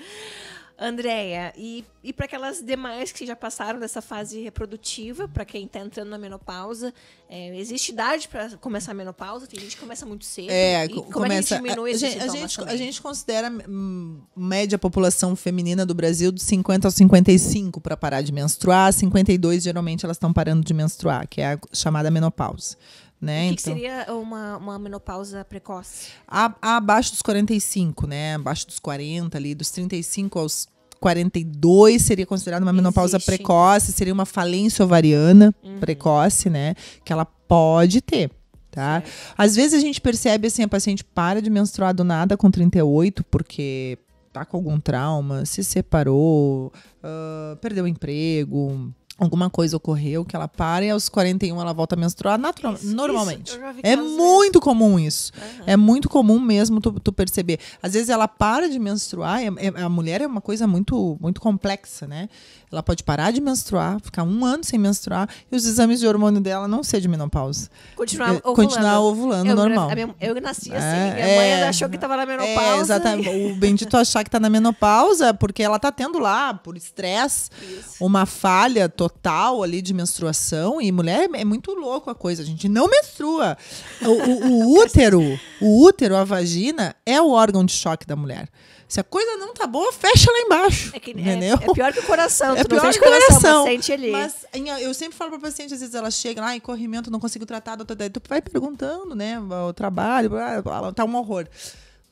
Andréia, e para aquelas demais que já passaram dessa fase reprodutiva, para quem está entrando na menopausa, existe idade para começar a menopausa? Tem gente que começa muito cedo. Como é que a gente diminui esses sintomas também? A gente considera média população feminina do Brasil de 50 aos 55 para parar de menstruar. 52, geralmente, elas estão parando de menstruar, que é a chamada menopausa. Né? O que seria uma menopausa precoce? Abaixo dos 45, né? Abaixo dos 40, ali, dos 35 aos 42 seria considerada uma menopausa precoce, seria uma falência ovariana precoce, né? Que ela pode ter. Tá? Às vezes a gente percebe assim, a paciente para de menstruar do nada com 38, porque tá com algum trauma, se separou, perdeu o emprego. Alguma coisa ocorreu que ela para e aos 41 ela volta a menstruar normalmente. É muito comum isso. É muito comum mesmo tu perceber. Às vezes ela para de menstruar, a mulher é uma coisa muito, muito complexa, né? Ela pode parar de menstruar, ficar 1 ano sem menstruar e os exames de hormônio dela não ser de menopausa. Continuar ovulando normal. Eu nasci assim, minha mãe achou que estava na menopausa. Exatamente. O bendito achar que está na menopausa porque ela está tendo lá, por estresse, uma falha total ali de menstruação. E mulher é muito louco a coisa, a gente não menstrua. O útero, a vagina, é o órgão de choque da mulher. Se a coisa não tá boa, fecha lá embaixo. Entendeu? É pior que o coração. É pior que o coração. Sente ali. Mas eu sempre falo pra paciente, às vezes ela chega lá, corrimento, não consigo tratar. Tu vai perguntando, né? O trabalho, tá um horror.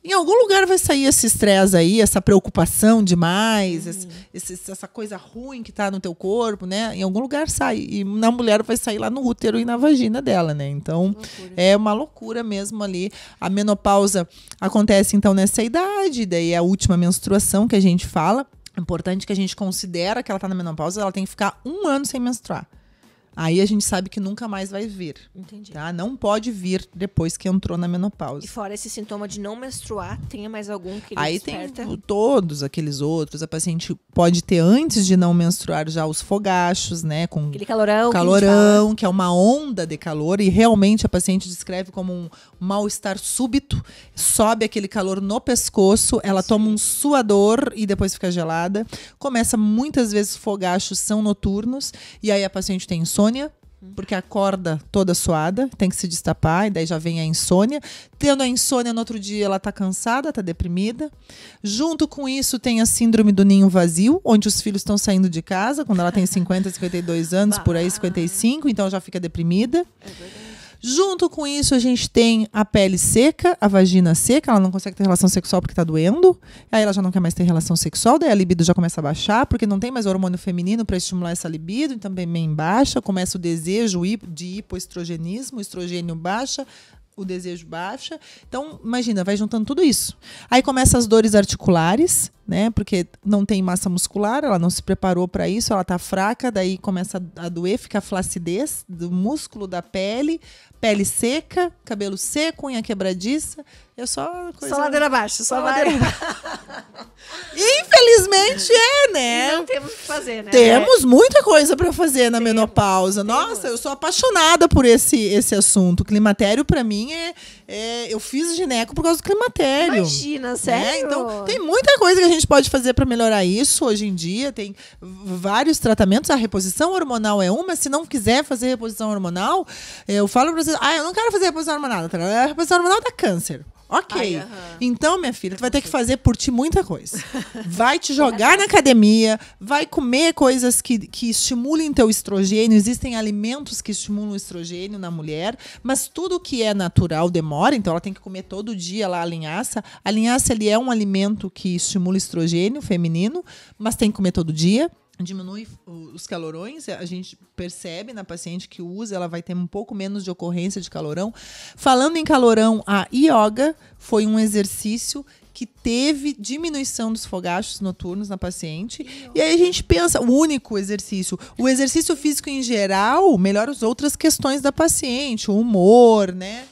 Em algum lugar vai sair esse estresse aí, essa preocupação demais, essa coisa ruim que tá no teu corpo, né? Em algum lugar sai. E na mulher vai sair lá no útero e na vagina dela, né? Então, é uma loucura mesmo ali. A menopausa acontece, então, nessa idade. Daí é a última menstruação que a gente fala. É importante que a gente considera que ela tá na menopausa, ela tem que ficar 1 ano sem menstruar. Aí a gente sabe que nunca mais vai vir. Entendi. Tá? Não pode vir depois que entrou na menopausa. E fora esse sintoma de não menstruar, tem mais algum que ele Aí desperta? tem todos aqueles outros. A paciente pode ter, antes de não menstruar, já os fogachos, né? Com Aquele calorão. calorão, que é uma onda de calor. E realmente a paciente descreve como um mal-estar súbito. Sobe aquele calor no pescoço, ela toma um suador e depois fica gelada. Começa, muitas vezes, fogachos são noturnos. E aí a paciente tem insônia, porque acorda toda suada, tem que se destapar, e daí já vem a insônia. Tendo a insônia, no outro dia ela tá cansada, tá deprimida. Junto com isso tem a síndrome do ninho vazio, onde os filhos estão saindo de casa, quando ela tem 50, 52 anos, por aí 55, então já fica deprimida. É verdade. Junto com isso, a gente tem a pele seca, a vagina seca, ela não consegue ter relação sexual porque tá doendo. Aí ela já não quer mais ter relação sexual, daí a libido já começa a baixar, porque não tem mais hormônio feminino para estimular essa libido, então também baixa, começa o desejo de hipoestrogenismo, o estrogênio baixa, o desejo baixa. Então, imagina, vai juntando tudo isso. Aí começa as dores articulares, né? Porque não tem massa muscular, ela não se preparou para isso, ela tá fraca, daí começa a doer, fica a flacidez do músculo da pele, pele seca, cabelo seco, unha quebradiça. É só coisa... Só ladeira abaixo, só ladeira abaixo. Infelizmente né? E não temos o que fazer, né? Temos muita coisa para fazer na menopausa. Nossa, eu sou apaixonada por esse assunto. O climatério, para mim, eu fiz gineco por causa do climatério. Imagina, sério? Então, tem muita coisa que a gente pode fazer para melhorar isso hoje em dia. Tem vários tratamentos. A reposição hormonal é uma. Se não quiser fazer reposição hormonal, eu falo para vocês, eu não quero fazer reposição hormonal. A reposição hormonal dá câncer. Ok. Então, minha filha, tu vai ter que fazer por ti muita coisa. Vai te jogar na academia, vai comer coisas que estimulem teu estrogênio. Existem alimentos que estimulam o estrogênio na mulher, mas tudo que é natural demora, então ela tem que comer todo dia lá a linhaça. A linhaça, ele é um alimento que estimula o estrogênio feminino, mas tem que comer todo dia. Diminui os calorões, a gente percebe na paciente que usa, ela vai ter um pouco menos de ocorrência de calorão. Falando em calorão, a yoga foi um exercício que teve diminuição dos fogachos noturnos na paciente. E aí a gente pensa, o único exercício. O exercício físico em geral melhora as outras questões da paciente, o humor, né?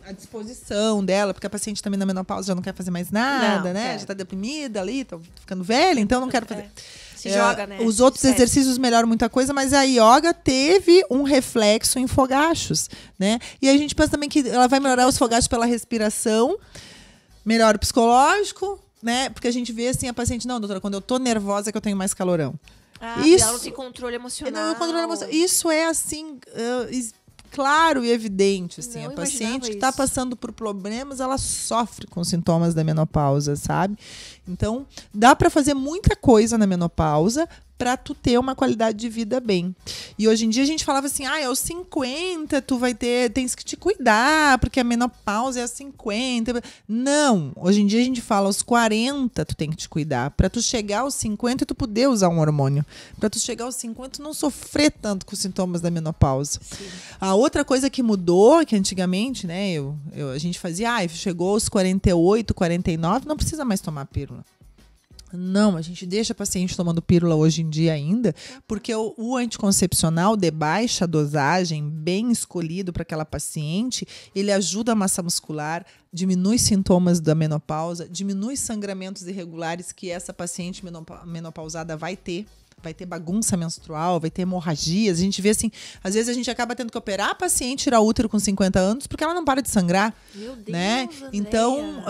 A disposição dela, porque a paciente também na menopausa já não quer fazer mais nada, né? Já tá deprimida ali, tá ficando velha, então não quero fazer. Se joga, né? Os outros exercícios melhoram muita coisa, mas a yoga teve um reflexo em fogachos, né? E a gente pensa também que ela vai melhorar os fogachos pela respiração, melhora o psicológico, né? Porque a gente vê assim, a paciente, não, doutora, quando eu tô nervosa é que eu tenho mais calorão. Isso, ela não tem controle emocional. Não, controle emocional. Isso é assim... claro e evidente, assim, a paciente que está passando por problemas, ela sofre com sintomas da menopausa, sabe? Então, dá para fazer muita coisa na menopausa para tu ter uma qualidade de vida bem. E hoje em dia a gente falava assim, aos 50 tu tens que te cuidar, porque a menopausa é aos 50. Não, hoje em dia a gente fala aos 40 tu tem que te cuidar, para tu chegar aos 50 tu poder usar um hormônio. Para tu chegar aos 50 tu não sofrer tanto com os sintomas da menopausa. Sim. A outra coisa que mudou, que antigamente, né, a gente fazia, chegou aos 48, 49, não precisa mais tomar pílula. Não, a gente deixa a paciente tomando pílula hoje em dia ainda, porque o anticoncepcional de baixa dosagem, bem escolhido para aquela paciente, ele ajuda a massa muscular, diminui sintomas da menopausa, diminui sangramentos irregulares que essa paciente menopausada vai ter. Vai ter bagunça menstrual, vai ter hemorragias. A gente vê assim, às vezes a gente acaba tendo que operar a paciente, tirar o útero com 50 anos, porque ela não para de sangrar. Meu Deus, né? Então,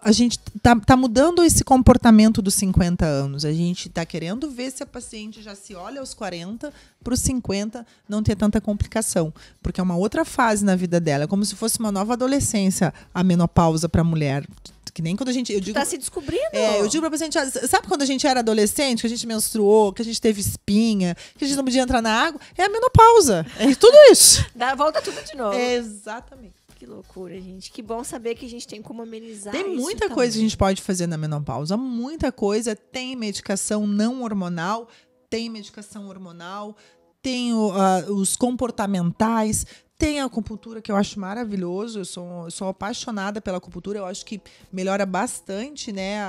a gente tá mudando esse comportamento dos 50 anos. A gente tá querendo ver se a paciente já se olha aos 40 para os 50 não ter tanta complicação. Porque é uma outra fase na vida dela. É como se fosse uma nova adolescência, a menopausa para a mulher. Que nem quando a gente... Tá se descobrindo. Eu digo pra paciente, sabe quando a gente era adolescente, que a gente menstruou, que a gente teve espinha, que a gente não podia entrar na água? É a menopausa. É tudo isso. Volta tudo de novo. Exatamente. Que Que loucura, gente. Que bom saber que a gente tem como amenizar Tem isso muita coisa que a também. gente pode fazer na menopausa. Muita coisa. Tem medicação não hormonal, tem medicação hormonal, tem os comportamentais, tem a acupuntura, que eu acho maravilhoso. Eu sou apaixonada pela acupuntura. Eu acho que melhora bastante, né?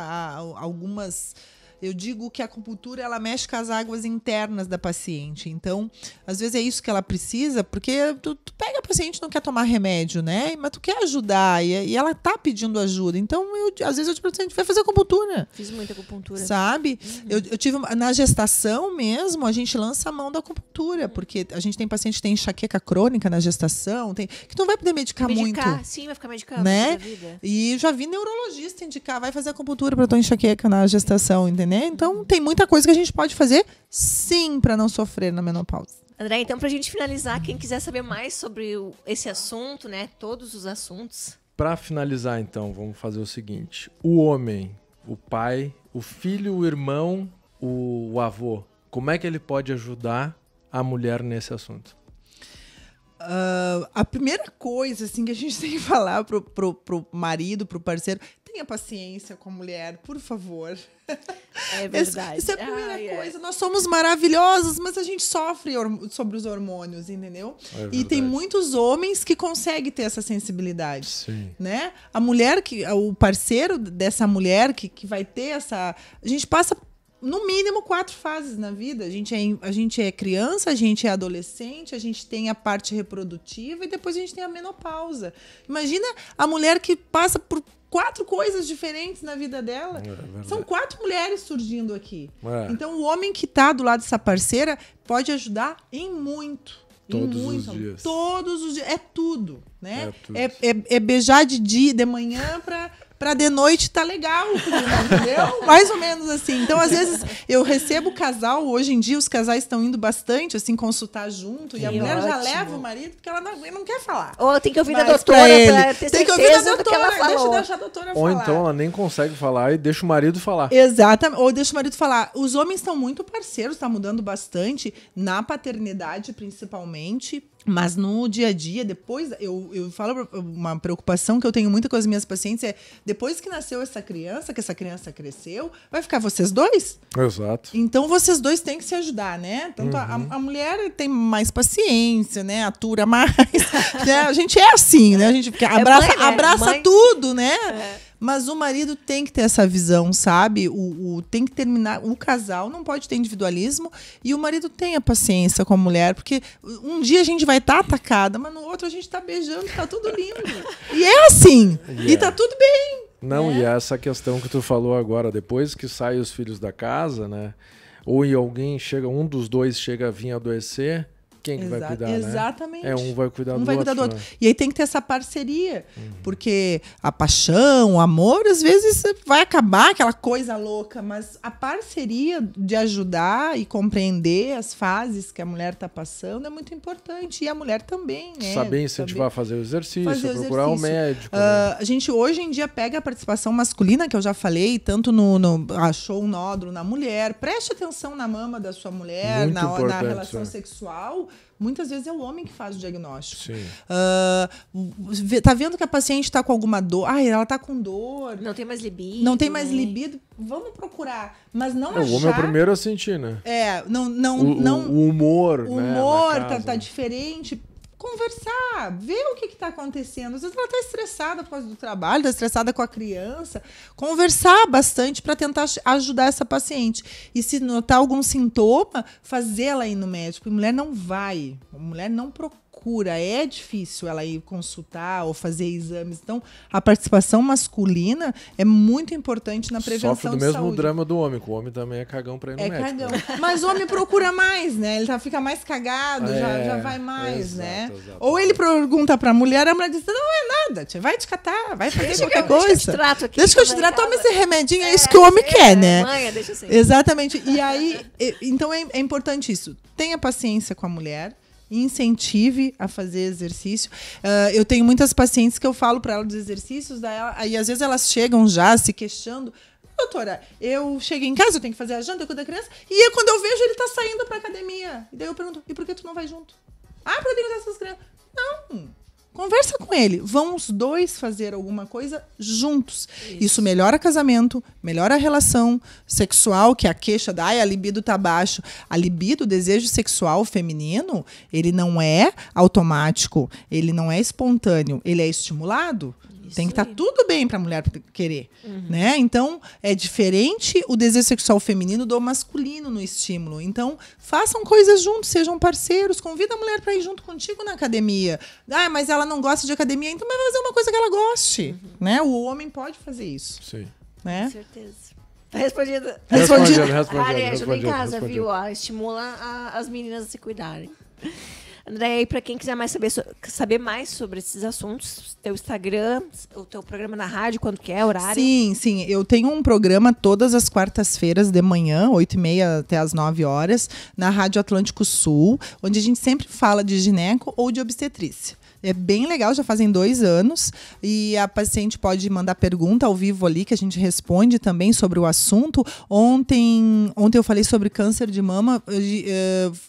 Algumas... Eu digo que a acupuntura, ela mexe com as águas internas da paciente. Então, às vezes é isso que ela precisa, porque tu pega a paciente e não quer tomar remédio, né? Mas tu quer ajudar e ela tá pedindo ajuda. Então, às vezes eu digo pra paciente, vai fazer acupuntura. Fiz muita acupuntura. Sabe? Eu tive, na gestação mesmo, a gente lança a mão da acupuntura, porque a gente tem paciente que tem enxaqueca crônica na gestação, que não vai poder medicar muito. Sim, vai ficar medicando. Né? Vida. E já vi neurologista indicar, vai fazer acupuntura para tua enxaqueca na gestação, entendeu? Então tem muita coisa que a gente pode fazer, sim, para não sofrer na menopausa. André, então pra gente finalizar, quem quiser saber mais sobre esse assunto, né, todos os assuntos. Para finalizar, então, vamos fazer o seguinte: o homem, o pai, o filho, o irmão, o avô, como é que ele pode ajudar a mulher nesse assunto? A primeira coisa assim, que a gente tem que falar pro marido, pro parceiro, tenha paciência com a mulher, por favor. É verdade. Isso é a primeira coisa. Nós somos maravilhosos, mas a gente sofre sobre os hormônios, entendeu? E tem muitos homens que conseguem ter essa sensibilidade. Sim. Né? A mulher, o parceiro dessa mulher que vai ter essa... A gente passa... No mínimo 4 fases na vida. A gente é criança, a gente é adolescente, a gente tem a parte reprodutiva e depois a gente tem a menopausa. Imagina a mulher que passa por 4 coisas diferentes na vida dela. São 4 mulheres surgindo aqui. Então o homem que está do lado dessa parceira pode ajudar em muito. Todos os dias. Todos os dias. É tudo, né? É tudo. É beijar de manhã pra de noite tá legal, entendeu? Mais ou menos assim. Então, às vezes, eu recebo casal, hoje em dia os casais estão indo bastante, assim, consultar junto, e a mulher já leva o marido, porque ela não quer falar. Ou tem que ouvir da doutora pra ter tem que ouvir da certeza do que ela doutora, falou. deixa a doutora Ou falar. então ela nem consegue falar e deixa o marido falar. Exatamente, ou deixa o marido falar. Os homens estão muito parceiros, tá mudando bastante, na paternidade principalmente, mas no dia a dia, depois, eu falo, uma preocupação que eu tenho muito com as minhas pacientes é, depois que nasceu essa criança, que essa criança cresceu, vai ficar vocês dois? Exato. Então vocês dois têm que se ajudar, né? Tanto a mulher tem mais paciência, né? Atura mais. Né? A gente é assim, né? A gente abraça mãe. tudo, né? Mas o marido tem que ter essa visão, sabe? Tem que terminar. O casal não pode ter individualismo e o marido tem a paciência com a mulher, porque um dia a gente vai estar atacada, mas no outro a gente está beijando, tá tudo lindo. E é assim. E tá tudo bem. Não, e essa questão que tu falou agora, depois que saem os filhos da casa, né? Ou alguém chega, um dos dois chega a vir adoecer, quem que vai cuidar, exatamente. né? Um vai cuidar do outro. E aí tem que ter essa parceria, porque a paixão, o amor, às vezes vai acabar aquela coisa louca, mas a parceria de ajudar e compreender as fases que a mulher está passando é muito importante. E a mulher também, né? Saber incentivar a fazer o exercício, procurar um médico. A gente hoje em dia pega a participação masculina, que eu já falei, tanto achou um nódulo na mulher, preste atenção na mama da sua mulher, na relação sexual. Muitas vezes é o homem que faz o diagnóstico. Sim. Tá vendo que a paciente está com alguma dor? Ela está com dor. Não tem mais libido. Não tem mais libido. Vamos procurar. Mas não achar... O homem é o primeiro a sentir, né? O humor, o né, humor tá diferente. Conversar, ver o que está acontecendo. Às vezes ela está estressada por causa do trabalho, está estressada com a criança. Conversar bastante para tentar ajudar essa paciente. E se notar algum sintoma, fazer ela ir no médico. A mulher não vai, a mulher não procura. É difícil ela ir consultar ou fazer exames. Então, a participação masculina é muito importante na prevenção de saúde. Sofre do mesmo drama do homem, que o homem também é cagão para ir no médico. Cagão. Né? Mas o homem procura mais, né? Ele fica mais cagado, já vai mais, né? Exato. Ou ele pergunta pra mulher, a mulher diz, não é nada, tia, vai te catar, vai fazer qualquer coisa. Deixa que eu te trato, toma esse remedinho, é isso que o homem quer, né? Mãe, deixa assim. Exatamente. E aí, então é importante isso. Tenha paciência com a mulher, incentive a fazer exercício. Eu tenho muitas pacientes que eu falo para elas dos exercícios, aí às vezes elas chegam já se queixando. Doutora, eu cheguei em casa, eu tenho que fazer a janta, eu cuido da criança, e aí, quando eu vejo, ele tá saindo pra academia. E daí eu pergunto, e por que tu não vai junto? Porque eu tenho que cuidar dessas crianças. Não. Conversa com ele. Vão os dois fazer alguma coisa juntos. Isso melhora casamento, melhora a relação sexual, que é a queixa da a libido tá baixo. A libido, o desejo sexual feminino, ele não é automático, ele não é espontâneo, ele é estimulado. Tem que estar tudo bem para a mulher querer, né? Então, é diferente o desejo sexual feminino do masculino no estímulo. Então, façam coisas juntos, sejam parceiros, convida a mulher para ir junto contigo na academia. Ah, mas ela não gosta de academia, então vai fazer uma coisa que ela goste, né? O homem pode fazer isso. Sim. Né? Com certeza. Tá respondido. Respondido. Ajuda em casa, viu? Ó, estimula as meninas a se cuidarem. André, e para quem quiser mais saber mais sobre esses assuntos, teu Instagram, o teu programa na rádio, quando que é, horário? Sim. Eu tenho um programa todas as quartas-feiras de manhã, 8h30 até as 9 horas, na Rádio Atlântico Sul, onde a gente sempre fala de gineco ou de obstetrícia. É bem legal, já fazem 2 anos. E a paciente pode mandar pergunta ao vivo ali, que a gente responde também sobre o assunto. Ontem eu falei sobre câncer de mama.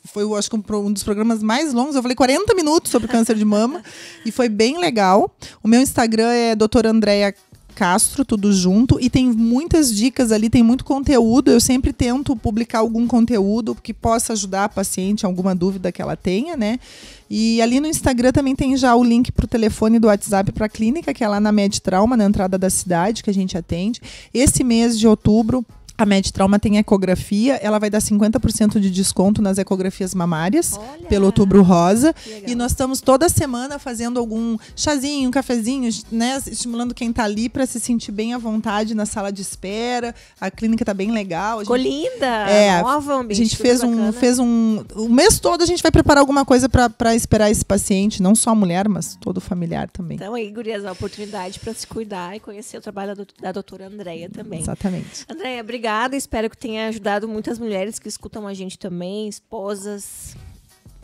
Foi, eu acho que um dos programas mais longos. Eu falei 40 minutos sobre câncer de mama. E foi bem legal. O meu Instagram é doutora Andréia Castro, tudo junto, e tem muitas dicas ali, tem muito conteúdo. Eu sempre tento publicar algum conteúdo que possa ajudar a paciente, alguma dúvida que ela tenha, né? E ali no Instagram também tem já o link para o telefone do WhatsApp para a clínica, que é lá na Medtrauma, na entrada da cidade, que a gente atende. Esse mês de outubro, a Medtrauma tem ecografia, ela vai dar 50% de desconto nas ecografias mamárias. Olha, pelo Outubro Rosa. E nós estamos toda semana fazendo algum chazinho, um cafezinho, né, estimulando quem está ali para se sentir bem à vontade na sala de espera. A clínica está bem legal. Ficou linda, nova, a gente fez o mês todo a gente vai preparar alguma coisa para esperar esse paciente, não só a mulher, mas todo o familiar também. Então aí, gurias, a oportunidade para se cuidar e conhecer o trabalho da doutora Andréia também. Exatamente. Andréia, obrigada. Espero que tenha ajudado muitas mulheres que escutam a gente também, esposas,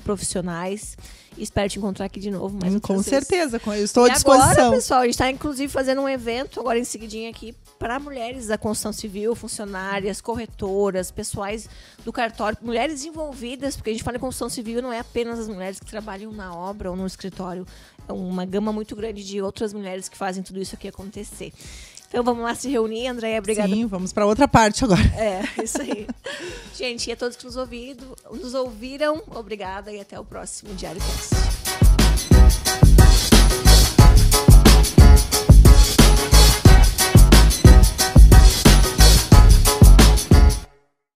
profissionais. E espero te encontrar aqui de novo. Com certeza, eu estou à disposição. Agora, pessoal, a gente está inclusive fazendo um evento agora em seguidinho aqui para mulheres da construção civil, funcionárias, corretoras, pessoais do cartório, mulheres envolvidas, porque a gente fala em construção civil, não é apenas as mulheres que trabalham na obra ou no escritório, é uma gama muito grande de outras mulheres que fazem tudo isso aqui acontecer. Então vamos lá se reunir, Andréia, obrigada. Sim, vamos para outra parte agora. Isso aí. Gente, e a todos que nos ouviram, obrigada e até o próximo Diário Cast.